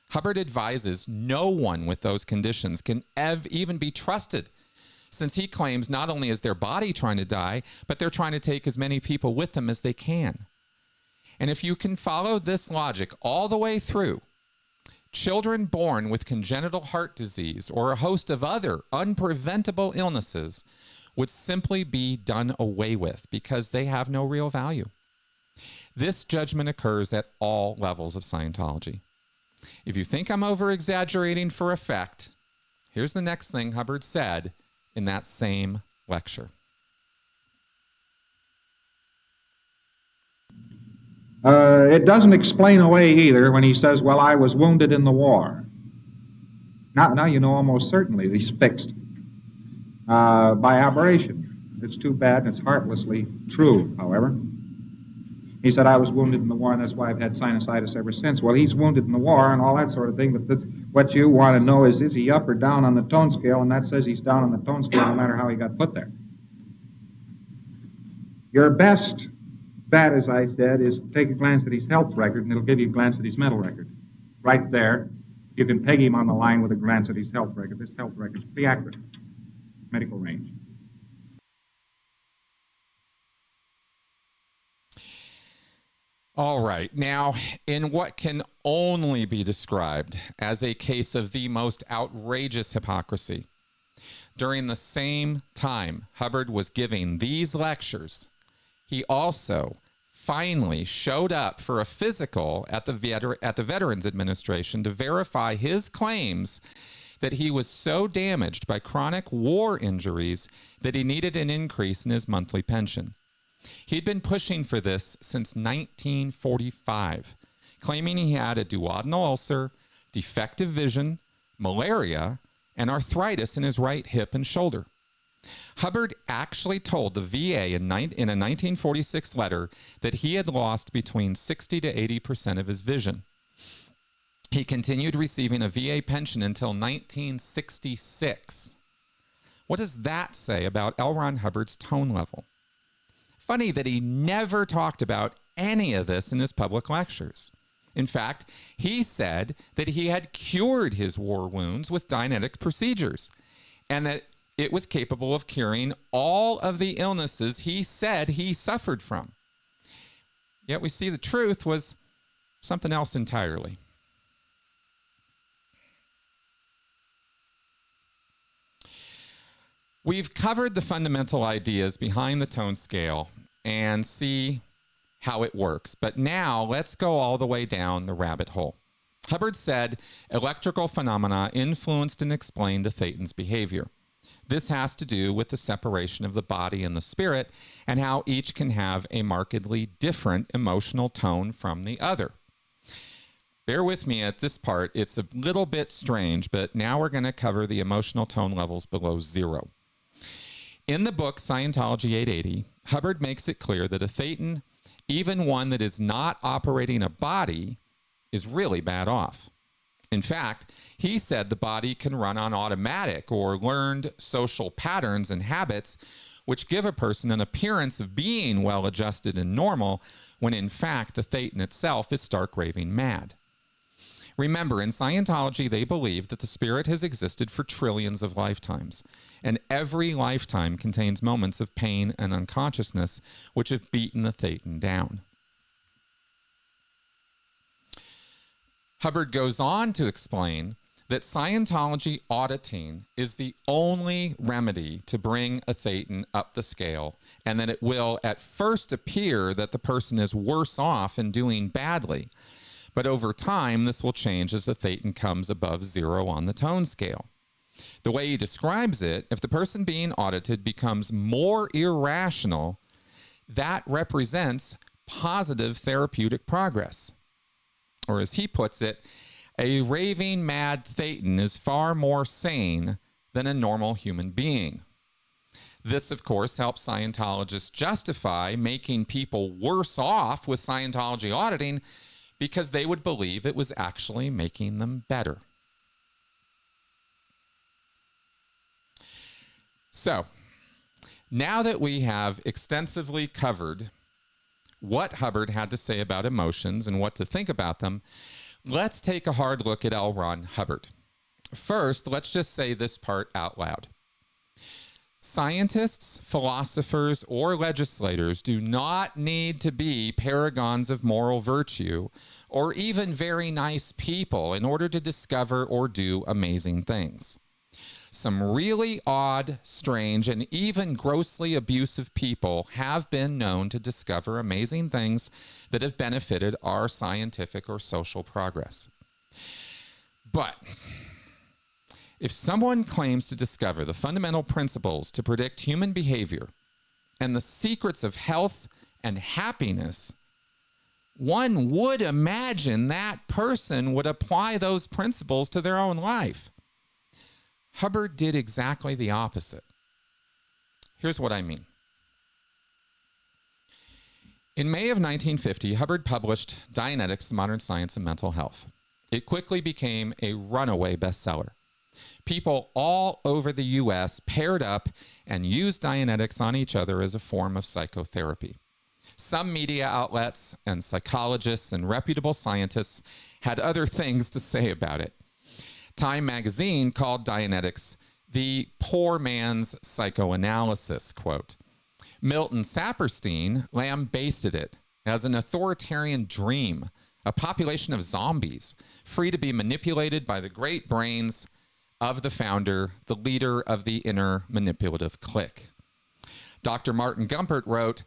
Hubbard advises no one with those conditions can even be trusted, since he claims not only is their body trying to die, but they're trying to take as many people with them as they can. And if you can follow this logic all the way through, children born with congenital heart disease or a host of other unpreventable illnesses would simply be done away with because they have no real value. This judgment occurs at all levels of Scientology. If you think I'm over-exaggerating for effect, here's the next thing Hubbard said in that same lecture. It doesn't explain away either when he says, well, I was wounded in the war. Now you know almost certainly that he's fixed by aberration. It's too bad and it's heartlessly true, however. He said, I was wounded in the war and that's why I've had sinusitis ever since. Well, he's wounded in the war and all that sort of thing, but what you want to know is he up or down on the tone scale? And that says he's down on the tone scale no matter how he got put there. Your best bet, as I said, is take a glance at his health record, and it'll give you a glance at his mental record. Right there, you can peg him on the line with a glance at his health record. This health record is pretty accurate. Medical range. All right. Now, in what can only be described as a case of the most outrageous hypocrisy, during the same time Hubbard was giving these lectures, he also finally showed up for a physical at the Veterans Administration to verify his claims that he was so damaged by chronic war injuries that he needed an increase in his monthly pension. He'd been pushing for this since 1945, claiming he had a duodenal ulcer, defective vision, malaria, and arthritis in his right hip and shoulder. Hubbard actually told the VA in a 1946 letter that he had lost between 60 to 80% of his vision. He continued receiving a VA pension until 1966. What does that say about L. Ron Hubbard's tone level? Funny that he never talked about any of this in his public lectures. In fact, he said that he had cured his war wounds with Dianetic procedures and that it was capable of curing all of the illnesses he said he suffered from. Yet we see the truth was something else entirely. We've covered the fundamental ideas behind the tone scale and see how it works. But now let's go all the way down the rabbit hole. Hubbard said electrical phenomena influenced and explained a thetan's behavior. This has to do with the separation of the body and the spirit and how each can have a markedly different emotional tone from the other. Bear with me at this part. It's a little bit strange, but now we're going to cover the emotional tone levels below zero. In the book Scientology 880, Hubbard makes it clear that a thetan, even one that is not operating a body, is really bad off. In fact, he said the body can run on automatic or learned social patterns and habits which give a person an appearance of being well-adjusted and normal when in fact the thetan itself is stark raving mad. Remember, in Scientology, they believe that the spirit has existed for trillions of lifetimes, and every lifetime contains moments of pain and unconsciousness which have beaten the thetan down. Hubbard goes on to explain that Scientology auditing is the only remedy to bring a thetan up the scale, and that it will at first appear that the person is worse off and doing badly. But over time, this will change as the thetan comes above zero on the tone scale. The way he describes it, if the person being audited becomes more irrational, that represents positive therapeutic progress. Or as he puts it, a raving mad thetan is far more sane than a normal human being. This, of course, helps Scientologists justify making people worse off with Scientology auditing because they would believe it was actually making them better. So, now that we have extensively covered what Hubbard had to say about emotions and what to think about them, let's take a hard look at L. Ron Hubbard. First, let's just say this part out loud. Scientists, philosophers, or legislators do not need to be paragons of moral virtue or even very nice people in order to discover or do amazing things. Some really odd, strange, and even grossly abusive people have been known to discover amazing things that have benefited our scientific or social progress. But if someone claims to discover the fundamental principles to predict human behavior and the secrets of health and happiness, one would imagine that person would apply those principles to their own life. Hubbard did exactly the opposite. Here's what I mean. In May of 1950, Hubbard published Dianetics, the Modern Science of Mental Health. It quickly became a runaway bestseller. People all over the U.S. paired up and used Dianetics on each other as a form of psychotherapy. Some media outlets and psychologists and reputable scientists had other things to say about it. Time magazine called Dianetics the poor man's psychoanalysis, quote. Milton Saperstein lambasted it as an authoritarian dream, a population of zombies, free to be manipulated by the great brains of the founder, the leader of the inner manipulative clique. Dr. Martin Gumpert wrote,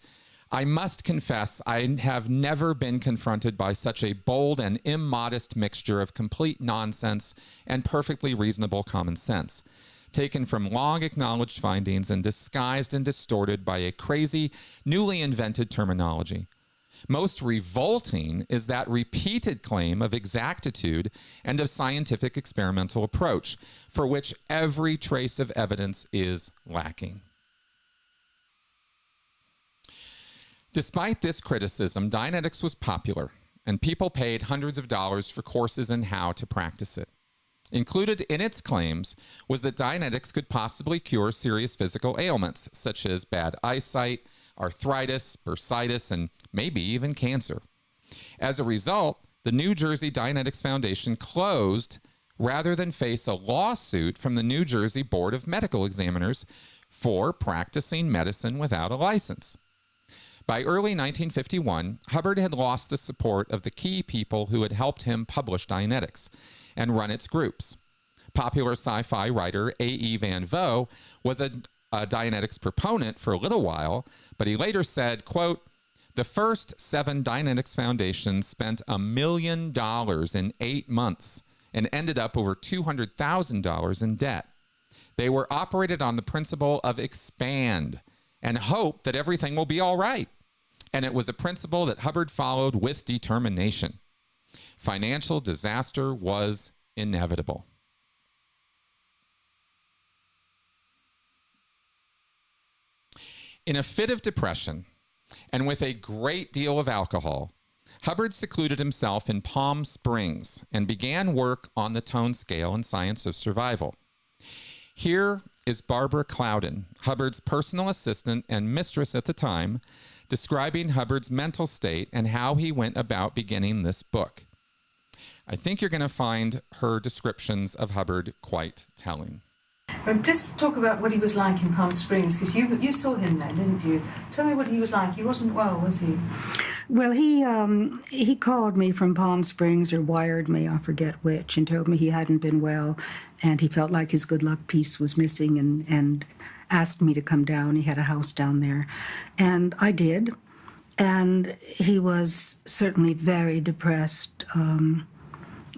I must confess I have never been confronted by such a bold and immodest mixture of complete nonsense and perfectly reasonable common sense, taken from long acknowledged findings and disguised and distorted by a crazy, newly invented terminology. Most revolting is that repeated claim of exactitude and of scientific experimental approach, for which every trace of evidence is lacking. Despite this criticism, Dianetics was popular, and people paid hundreds of dollars for courses in how to practice it. Included in its claims was that Dianetics could possibly cure serious physical ailments, such as bad eyesight, arthritis, bursitis, and maybe even cancer. As a result, the New Jersey Dianetics Foundation closed rather than face a lawsuit from the New Jersey Board of Medical Examiners for practicing medicine without a license. By early 1951, Hubbard had lost the support of the key people who had helped him publish Dianetics and run its groups. Popular sci-fi writer A.E. Van Vogt was a Dianetics proponent for a little while, but he later said, quote, "The first 7 Dianetics foundations spent $1 million in 8 months and ended up over $200,000 in debt. They were operated on the principle of expand and hope that everything will be all right. And it was a principle that Hubbard followed with determination. Financial disaster was inevitable." In a fit of depression, and with a great deal of alcohol, Hubbard secluded himself in Palm Springs and began work on the tone scale and science of survival. Here is Barbara Clouden, Hubbard's personal assistant and mistress at the time, describing Hubbard's mental state and how he went about beginning this book. I think you're going to find her descriptions of Hubbard quite telling. Just talk about what he was like in Palm Springs, because you saw him there, didn't you? Tell me what he was like. He wasn't well, was he? Well, he called me from Palm Springs, or wired me, I forget which, and told me he hadn't been well, and he felt like his good luck piece was missing, and asked me to come down. He had a house down there, and I did. And he was certainly very depressed.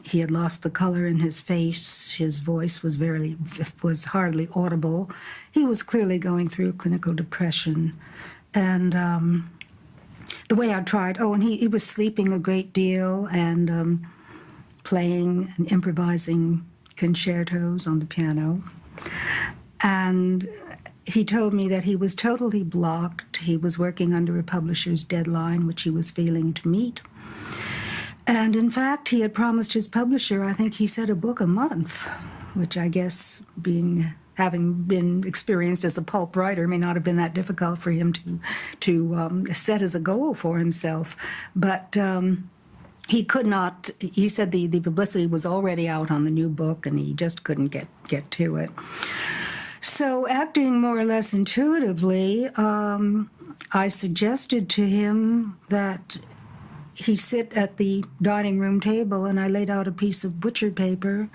He had lost the color in his face. His voice was hardly audible. He was clearly going through clinical depression. And the way I tried, and he was sleeping a great deal and playing and improvising concertos on the piano. And he told me that he was totally blocked. He was working under a publisher's deadline, which he was failing to meet. And in fact, he had promised his publisher, I think he said, a book a month, which I guess, having been experienced as a pulp writer, may not have been that difficult for him to set as a goal for himself. But he could not. He said the publicity was already out on the new book, and he just couldn't get to it. So, acting more or less intuitively, I suggested to him that he sit at the dining room table, and I laid out a piece of butcher paper,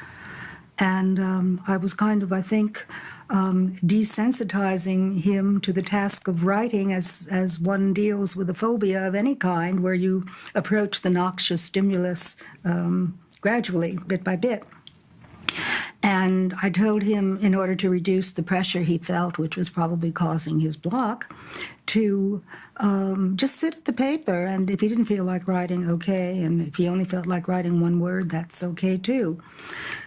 and I was kind of, I think, desensitizing him to the task of writing as one deals with a phobia of any kind, where you approach the noxious stimulus gradually, bit by bit. And I told him, in order to reduce the pressure he felt, which was probably causing his block, to just sit at the paper, and if he didn't feel like writing, okay, and if he only felt like writing one word, that's okay too.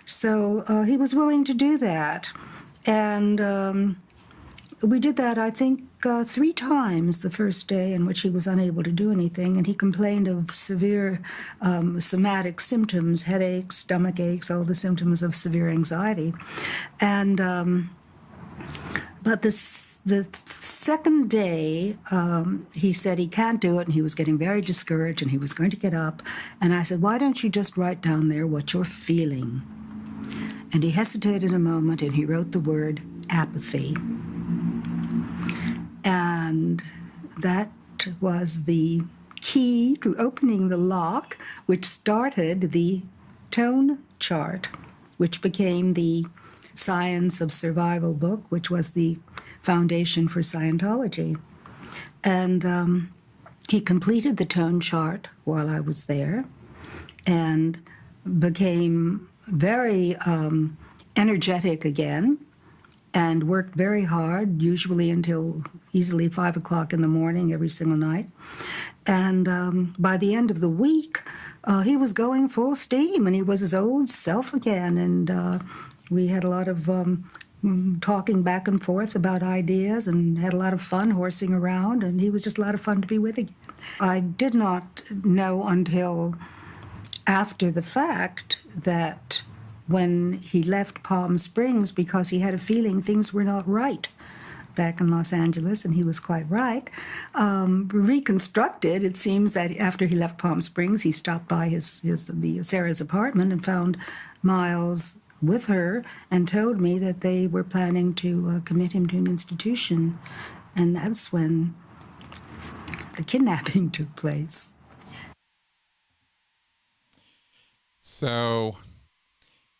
So he was willing to do that. And we did that, I think, 3 times the first day in which he was unable to do anything, and he complained of severe somatic symptoms, headaches, stomach aches, all the symptoms of severe anxiety. And but the second day, he said he can't do it, and he was getting very discouraged, and he was going to get up. And I said, why don't you just write down there what you're feeling? And he hesitated a moment, and he wrote the word apathy. And that was the key to opening the lock, which started the tone chart, which became the Science of Survival book, which was the foundation for Scientology. And he completed the tone chart while I was there and became very energetic again, and worked very hard, usually until easily 5 o'clock in the morning every single night. And by the end of the week, he was going full steam, and he was his old self again. And we had a lot of talking back and forth about ideas, and had a lot of fun horsing around, and he was just a lot of fun to be with again. I did not know until after the fact that when he left Palm Springs, because he had a feeling things were not right back in Los Angeles, and he was quite right. Reconstructed, it seems that after he left Palm Springs, he stopped by Sarah's apartment and found Miles with her and told me that they were planning to commit him to an institution. And that's when the kidnapping took place. So,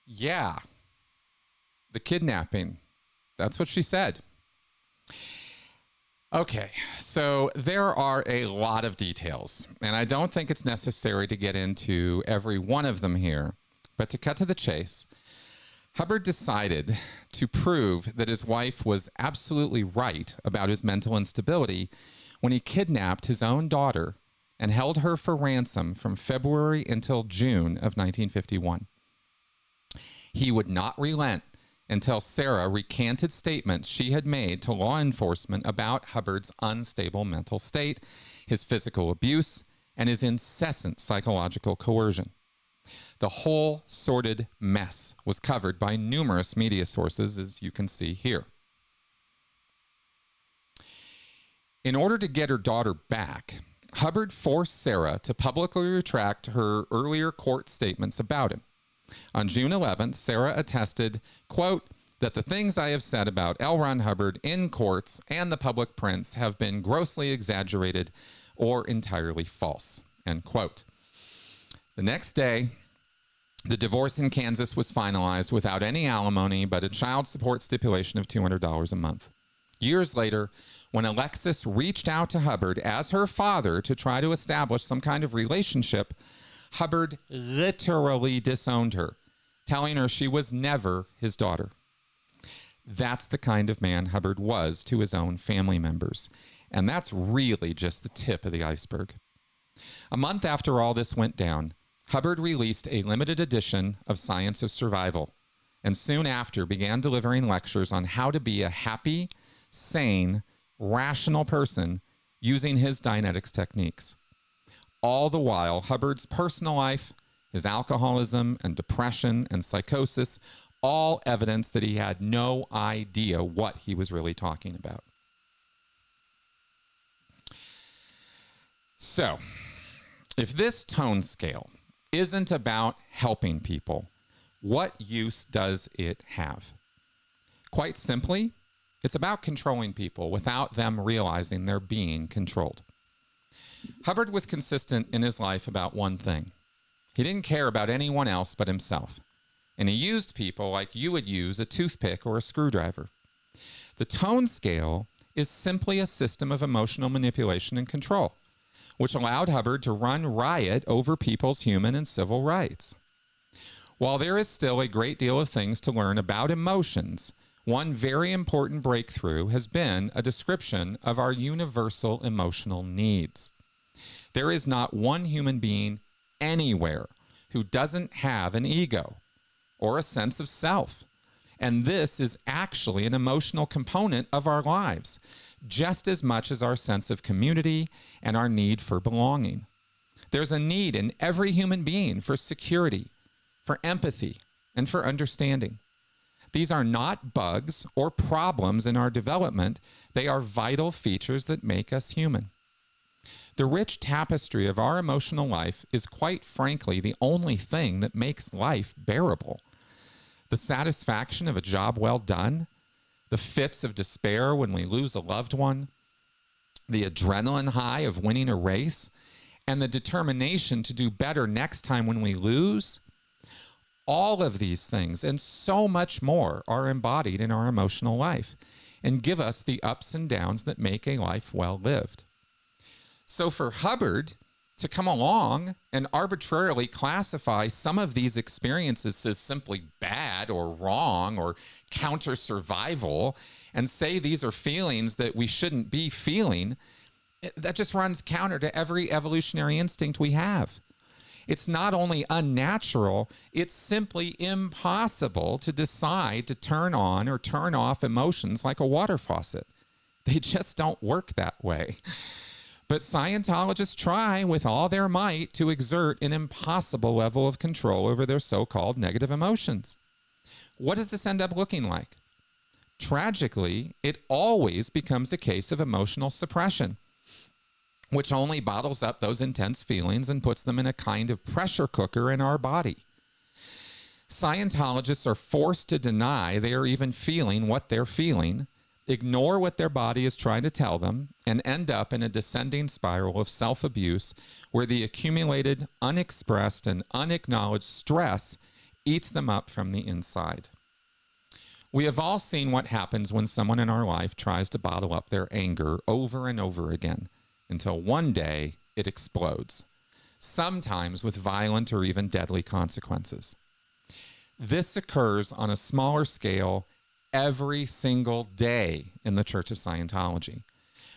yeah, the kidnapping. That's what she said. Okay, so there are a lot of details, and I don't think it's necessary to get into every one of them here. But to cut to the chase, Hubbard decided to prove that his wife was absolutely right about his mental instability when he kidnapped his own daughter and held her for ransom from February until June of 1951. He would not relent until Sarah recanted statements she had made to law enforcement about Hubbard's unstable mental state, his physical abuse, and his incessant psychological coercion. The whole sordid mess was covered by numerous media sources, as you can see here. In order to get her daughter back, Hubbard forced Sarah to publicly retract her earlier court statements about him. On June 11th, Sarah attested, quote, that the things I have said about L. Ron Hubbard in courts and the public prints have been grossly exaggerated or entirely false, end quote. The next day, the divorce in Kansas was finalized without any alimony but a child support stipulation of $200 a month. Years later, when Alexis reached out to Hubbard as her father to try to establish some kind of relationship, Hubbard literally disowned her, telling her she was never his daughter. That's the kind of man Hubbard was to his own family members, and that's really just the tip of the iceberg. A month after all this went down, Hubbard released a limited edition of Science of Survival, and soon after began delivering lectures on how to be a happy, sane, rational person using his Dianetics techniques. All the while, Hubbard's personal life, his alcoholism and depression and psychosis, all evidence that he had no idea what he was really talking about. So, if this tone scale isn't about helping people, what use does it have? Quite simply, it's about controlling people without them realizing they're being controlled. Hubbard was consistent in his life about one thing. He didn't care about anyone else but himself. And he used people like you would use a toothpick or a screwdriver. The tone scale is simply a system of emotional manipulation and control, which allowed Hubbard to run riot over people's human and civil rights. While there is still a great deal of things to learn about emotions, one very important breakthrough has been a description of our universal emotional needs. There is not one human being anywhere who doesn't have an ego or a sense of self. And this is actually an emotional component of our lives, just as much as our sense of community and our need for belonging. There's a need in every human being for security, for empathy, and for understanding. These are not bugs or problems in our development. They are vital features that make us human. The rich tapestry of our emotional life is quite frankly the only thing that makes life bearable. The satisfaction of a job well done, the fits of despair when we lose a loved one, the adrenaline high of winning a race, and the determination to do better next time when we lose. All of these things and so much more are embodied in our emotional life and give us the ups and downs that make a life well lived. So for Hubbard to come along and arbitrarily classify some of these experiences as simply bad or wrong or counter survival and say these are feelings that we shouldn't be feeling, that just runs counter to every evolutionary instinct we have. It's not only unnatural, it's simply impossible to decide to turn on or turn off emotions like a water faucet. They just don't work that way. But Scientologists try with all their might to exert an impossible level of control over their so-called negative emotions. What does this end up looking like? Tragically, it always becomes a case of emotional suppression, which only bottles up those intense feelings and puts them in a kind of pressure cooker in our body. Scientologists are forced to deny they are even feeling what they're feeling, ignore what their body is trying to tell them, and end up in a descending spiral of self-abuse where the accumulated, unexpressed, and unacknowledged stress eats them up from the inside. We have all seen what happens when someone in our life tries to bottle up their anger over and over again until one day it explodes, sometimes with violent or even deadly consequences. This occurs on a smaller scale every single day in the Church of Scientology,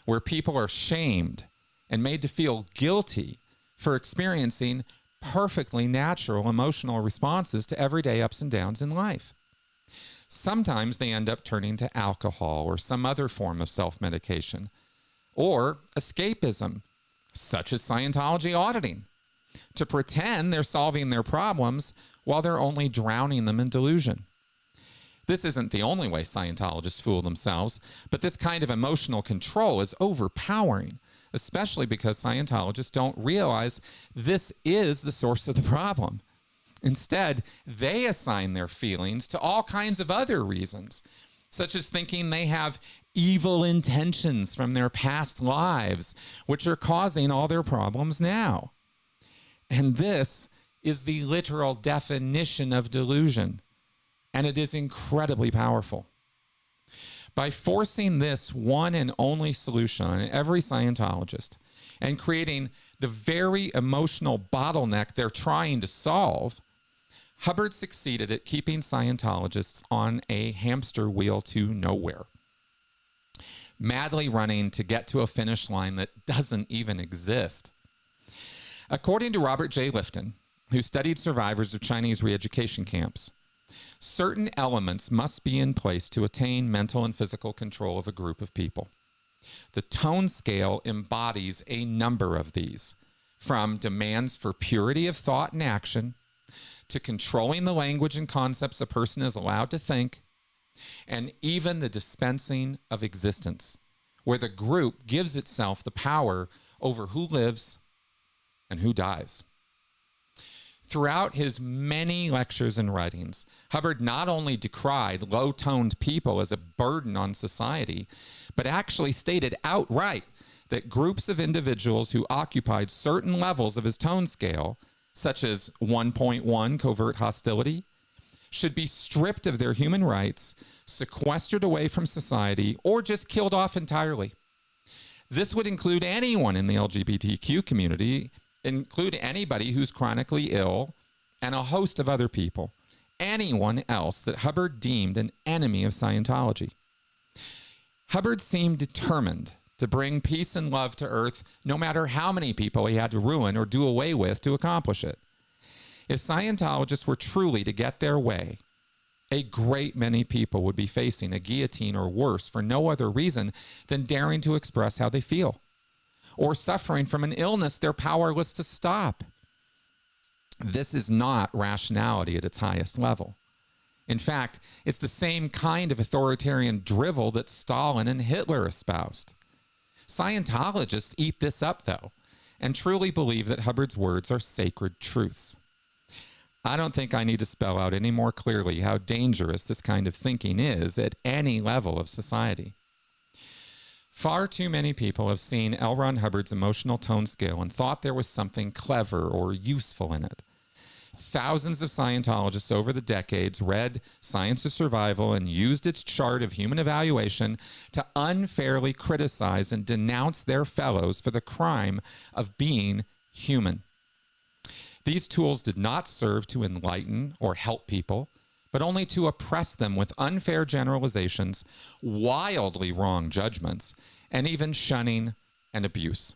where people are shamed and made to feel guilty for experiencing perfectly natural emotional responses to everyday ups and downs in life. Sometimes they end up turning to alcohol or some other form of self-medication, or escapism, such as Scientology auditing, to pretend they're solving their problems while they're only drowning them in delusion. This isn't the only way Scientologists fool themselves, but this kind of emotional control is overpowering, especially because Scientologists don't realize this is the source of the problem. Instead, they assign their feelings to all kinds of other reasons, such as thinking they have evil intentions from their past lives, which are causing all their problems now. And this is the literal definition of delusion, and it is incredibly powerful. By forcing this one and only solution on every Scientologist and creating the very emotional bottleneck they're trying to solve, Hubbard succeeded at keeping Scientologists on a hamster wheel to nowhere, madly running to get to a finish line that doesn't even exist. According to Robert J. Lifton, who studied survivors of Chinese re-education camps, certain elements must be in place to attain mental and physical control of a group of people. The tone scale embodies a number of these, from demands for purity of thought and action, to controlling the language and concepts a person is allowed to think, and even the dispensing of existence, where the group gives itself the power over who lives and who dies. Throughout his many lectures and writings, Hubbard not only decried low-toned people as a burden on society, but actually stated outright that groups of individuals who occupied certain levels of his tone scale, such as 1.1 covert hostility, should be stripped of their human rights, sequestered away from society, or just killed off entirely. This would include anyone in the LGBTQ community, include anybody who's chronically ill, and a host of other people, anyone else that Hubbard deemed an enemy of Scientology. Hubbard seemed determined to bring peace and love to earth no matter how many people he had to ruin or do away with to accomplish it. If Scientologists were truly to get their way, a great many people would be facing a guillotine or worse for no other reason than daring to express how they feel, or suffering from an illness they're powerless to stop. This is not rationality at its highest level. In fact, it's the same kind of authoritarian drivel that Stalin and Hitler espoused. Scientologists eat this up, though, and truly believe that Hubbard's words are sacred truths. I don't think I need to spell out any more clearly how dangerous this kind of thinking is at any level of society. Far too many people have seen L. Ron Hubbard's emotional tone scale and thought there was something clever or useful in it. Thousands of Scientologists over the decades read Science of Survival and used its chart of human evaluation to unfairly criticize and denounce their fellows for the crime of being human. These tools did not serve to enlighten or help people, but only to oppress them with unfair generalizations, wildly wrong judgments, and even shunning and abuse.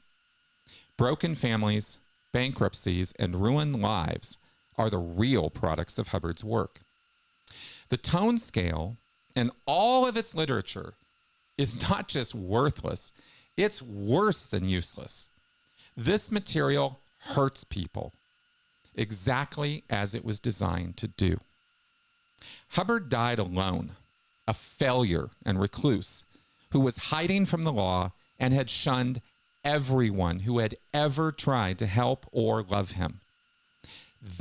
Broken families, bankruptcies, and ruined lives are the real products of Hubbard's work. The tone scale and all of its literature is not just worthless, it's worse than useless. This material hurts people, exactly as it was designed to do. Hubbard died alone, a failure and recluse, who was hiding from the law and had shunned everyone who had ever tried to help or love him.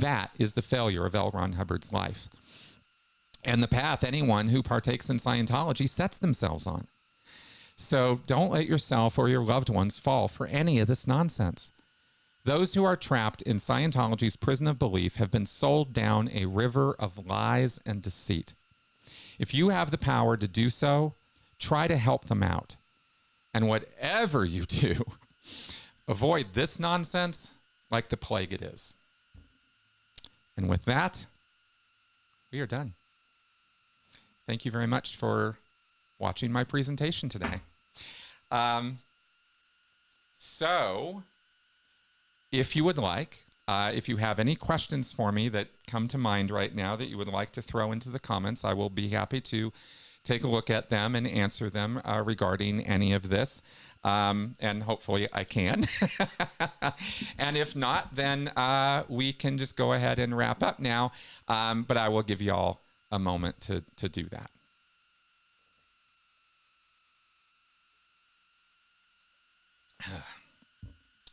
That is the failure of L. Ron Hubbard's life, and the path anyone who partakes in Scientology sets themselves on. So don't let yourself or your loved ones fall for any of this nonsense. Those who are trapped in Scientology's prison of belief have been sold down a river of lies and deceit. If you have the power to do so, try to help them out. And whatever you do, avoid this nonsense like the plague it is. And with that, we are done. Thank you very much for watching my presentation today. So, if you would like, if you have any questions for me that come to mind right now that you would like to throw into the comments, I will be happy to take a look at them and answer them regarding any of this. And hopefully I can. And if not, then we can just go ahead and wrap up now. But I will give you all a moment to do that.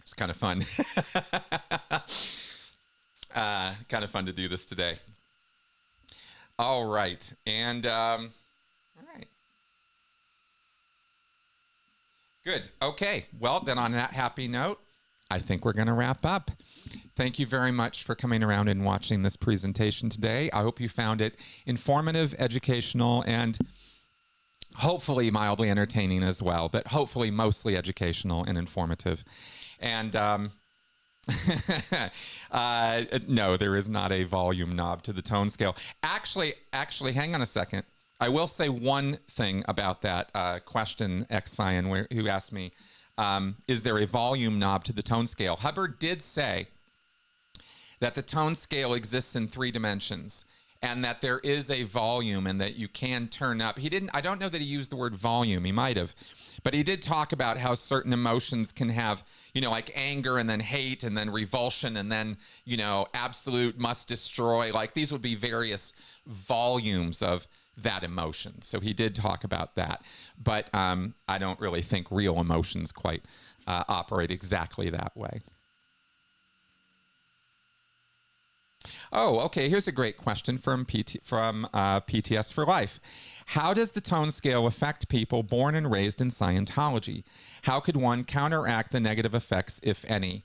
It's kind of fun. Kind of fun to do this today. All right. And all right. Good. Okay. Well, then on that happy note, I think we're going to wrap up. Thank you very much for coming around and watching this presentation today. I hope you found it informative, educational, and hopefully mildly entertaining as well, but hopefully mostly educational and informative. And no, there is not a volume knob to the tone scale. Actually, hang on a second. I will say one thing about that question, X-Cyan, who asked me, is there a volume knob to the tone scale? Hubbard did say that the tone scale exists in 3 dimensions and that there is a volume and that you can turn up. He didn't, I don't know that he used the word volume, he might have, but he did talk about how certain emotions can have, you know, like anger and then hate and then revulsion and then, you know, absolute must destroy. Like these would be various volumes of that emotion. So he did talk about that, but I don't really think real emotions quite operate exactly that way. Oh, okay. Here's a great question from PTS for Life. How does the tone scale affect people born and raised in Scientology? How could one counteract the negative effects, if any?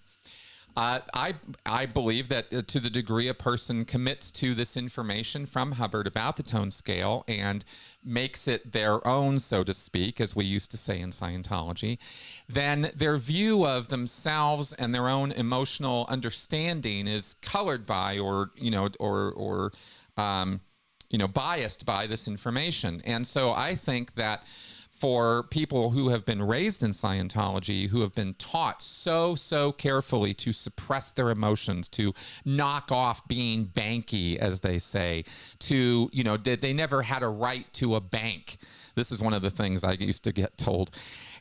I believe that to the degree a person commits to this information from Hubbard about the tone scale and makes it their own, so to speak, as we used to say in Scientology, then their view of themselves and their own emotional understanding is colored by or biased by this information. And so I think that for people who have been raised in Scientology, who have been taught so carefully to suppress their emotions, to knock off being banky, as they say, to, you know, they never had a right to a bank. This is one of the things I used to get told.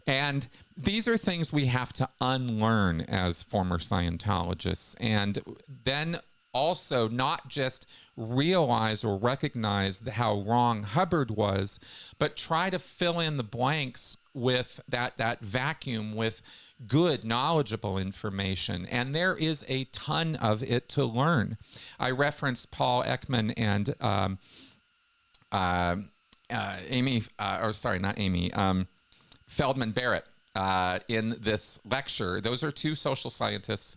And these are things we have to unlearn as former Scientologists. And then also not just realize or recognize how wrong Hubbard was, but try to fill in the blanks with that vacuum with good, knowledgeable information. And there is a ton of it to learn. I referenced Paul Ekman and Feldman Barrett in this lecture. Those are 2 social scientists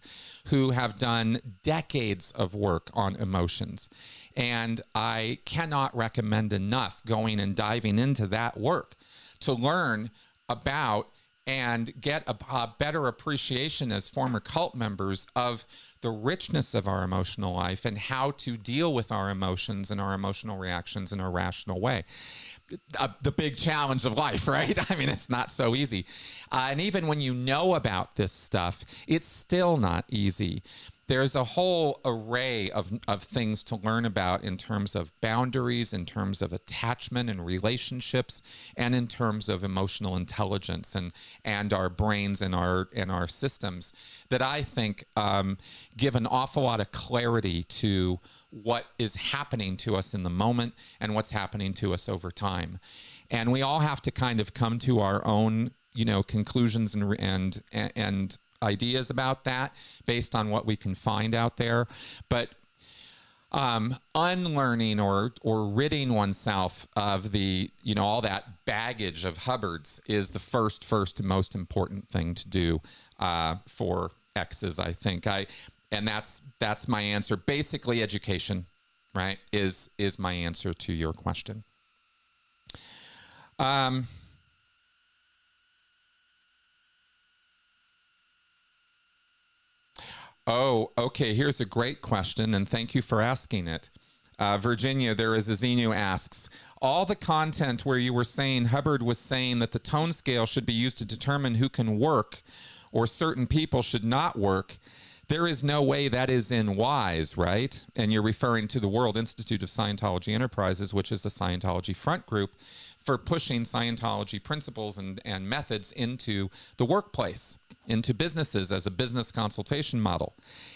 who have done decades of work on emotions. And I cannot recommend enough going and diving into that work to learn about and get a better appreciation as former cult members of the richness of our emotional life and how to deal with our emotions and our emotional reactions in a rational way. The big challenge of life, right? I mean, it's not so easy. And even when you know about this stuff, it's still not easy. There's a whole array of things to learn about in terms of boundaries, in terms of attachment and relationships, and in terms of emotional intelligence and our brains and our systems that I think give an awful lot of clarity to what is happening to us in the moment and what's happening to us over time. And we all have to kind of come to our own, conclusions and ideas about that based on what we can find out there. But unlearning or ridding oneself of the, all that baggage of Hubbard's is the first and most important thing to do for X's, I think. And that's my answer. Basically, education, right, is my answer to your question. Oh, okay. Here's a great question, and thank you for asking it. Virginia, there is a Xenu asks, all the content where you were saying Hubbard was saying that the tone scale should be used to determine who can work or certain people should not work, there is no way that is in WISE, right? And you're referring to the World Institute of Scientology Enterprises, which is a Scientology front group for pushing Scientology principles and methods into the workplace, into businesses as a business consultation model.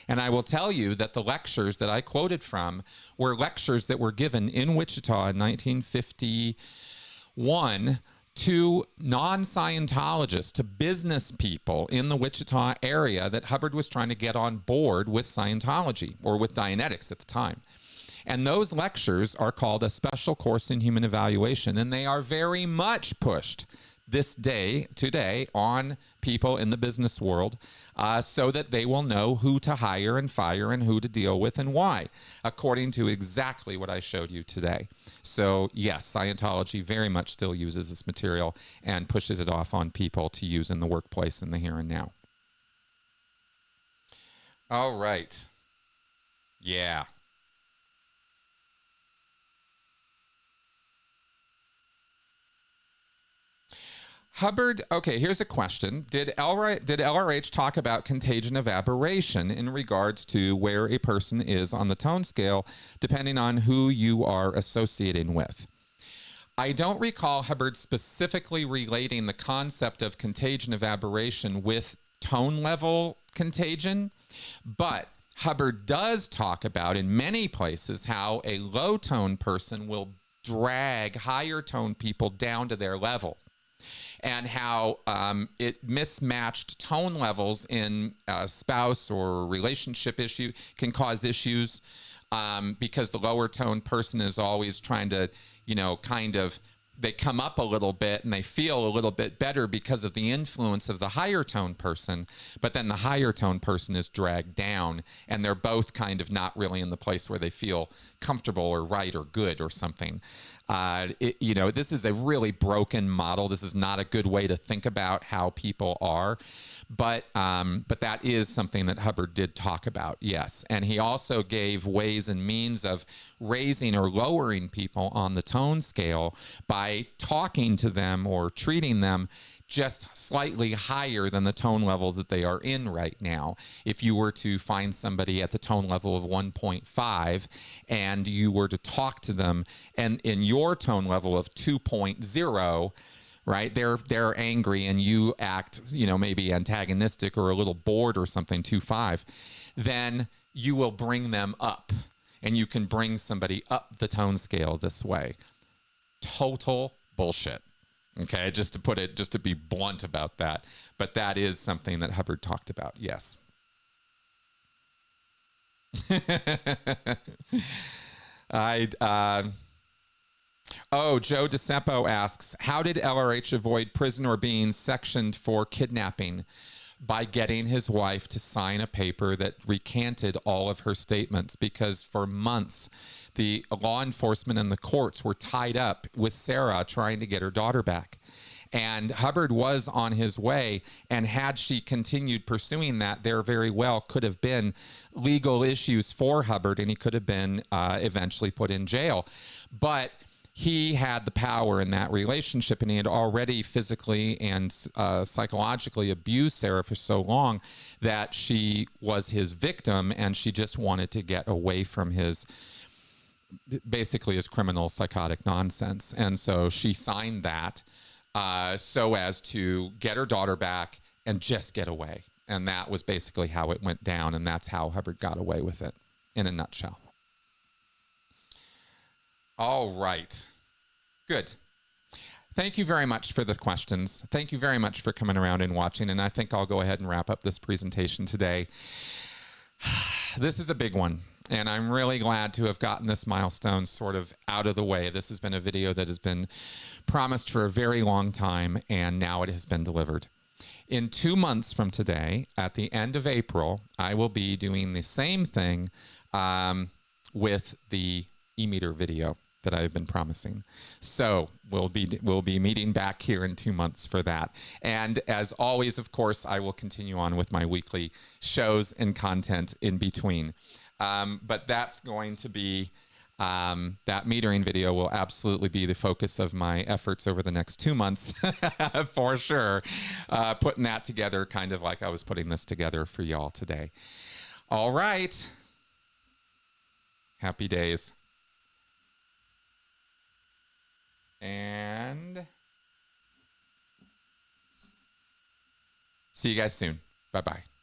And I will tell you that the lectures that I quoted from were lectures that were given in Wichita in 1951 to non-Scientologists, to business people in the Wichita area that Hubbard was trying to get on board with Scientology, or with Dianetics at the time. And those lectures are called A Special Course in Human Evaluation, and they are very much pushed today on people in the business world so that they will know who to hire and fire and who to deal with and why, according to exactly what I showed you today. So yes, Scientology very much still uses this material and pushes it off on people to use in the workplace in the here and now. All right. Yeah. Hubbard, okay, here's a question. Did LRH talk about contagion of aberration in regards to where a person is on the tone scale, depending on who you are associating with? I don't recall Hubbard specifically relating the concept of contagion of aberration with tone level contagion, but Hubbard does talk about in many places how a low tone person will drag higher tone people down to their level, and how it mismatched tone levels in a spouse or relationship issue can cause issues because the lower tone person is always trying to, they come up a little bit and they feel a little bit better because of the influence of the higher tone person, but then the higher tone person is dragged down, and they're both kind of not really in the place where they feel comfortable or right or good or something. This is a really broken model. This is not a good way to think about how people are, but that is something that Hubbard did talk about, yes. And he also gave ways and means of raising or lowering people on the tone scale by talking to them or treating them just slightly higher than the tone level that they are in right now. If you were to find somebody at the tone level of 1.5 and you were to talk to them and in your tone level of 2.0, right, they're angry and you act, maybe antagonistic or a little bored or something, 2.5, then you will bring them up, and you can bring somebody up the tone scale this way. Total bullshit. Okay, just to be blunt about that. But that is something that Hubbard talked about, yes. Joe DeCepo asks, how did LRH avoid prisoner being sectioned for kidnapping? By getting his wife to sign a paper that recanted all of her statements, because for months the law enforcement and the courts were tied up with Sarah trying to get her daughter back. And Hubbard was on his way, and had she continued pursuing that, there very well could have been legal issues for Hubbard, and he could have been eventually put in jail. But he had the power in that relationship, and he had already physically and psychologically abused Sarah for so long that she was his victim, and she just wanted to get away from his criminal psychotic nonsense. And so she signed that so as to get her daughter back and just get away. And that was basically how it went down. And that's how Hubbard got away with it in a nutshell. All right. Good. Thank you very much for the questions. Thank you very much for coming around and watching. And I think I'll go ahead and wrap up this presentation today. This is a big one. And I'm really glad to have gotten this milestone sort of out of the way. This has been a video that has been promised for a very long time, and now it has been delivered. In 2 months from today, at the end of April, I will be doing the same thing with the e-meter video that I've been promising. So we'll be meeting back here in 2 months for that. And as always, of course, I will continue on with my weekly shows and content in between. But that's going to be, that metering video will absolutely be the focus of my efforts over the next 2 months for sure. Putting that together kind of like I was putting this together for y'all today. All right. Happy days. And see you guys soon. Bye-bye.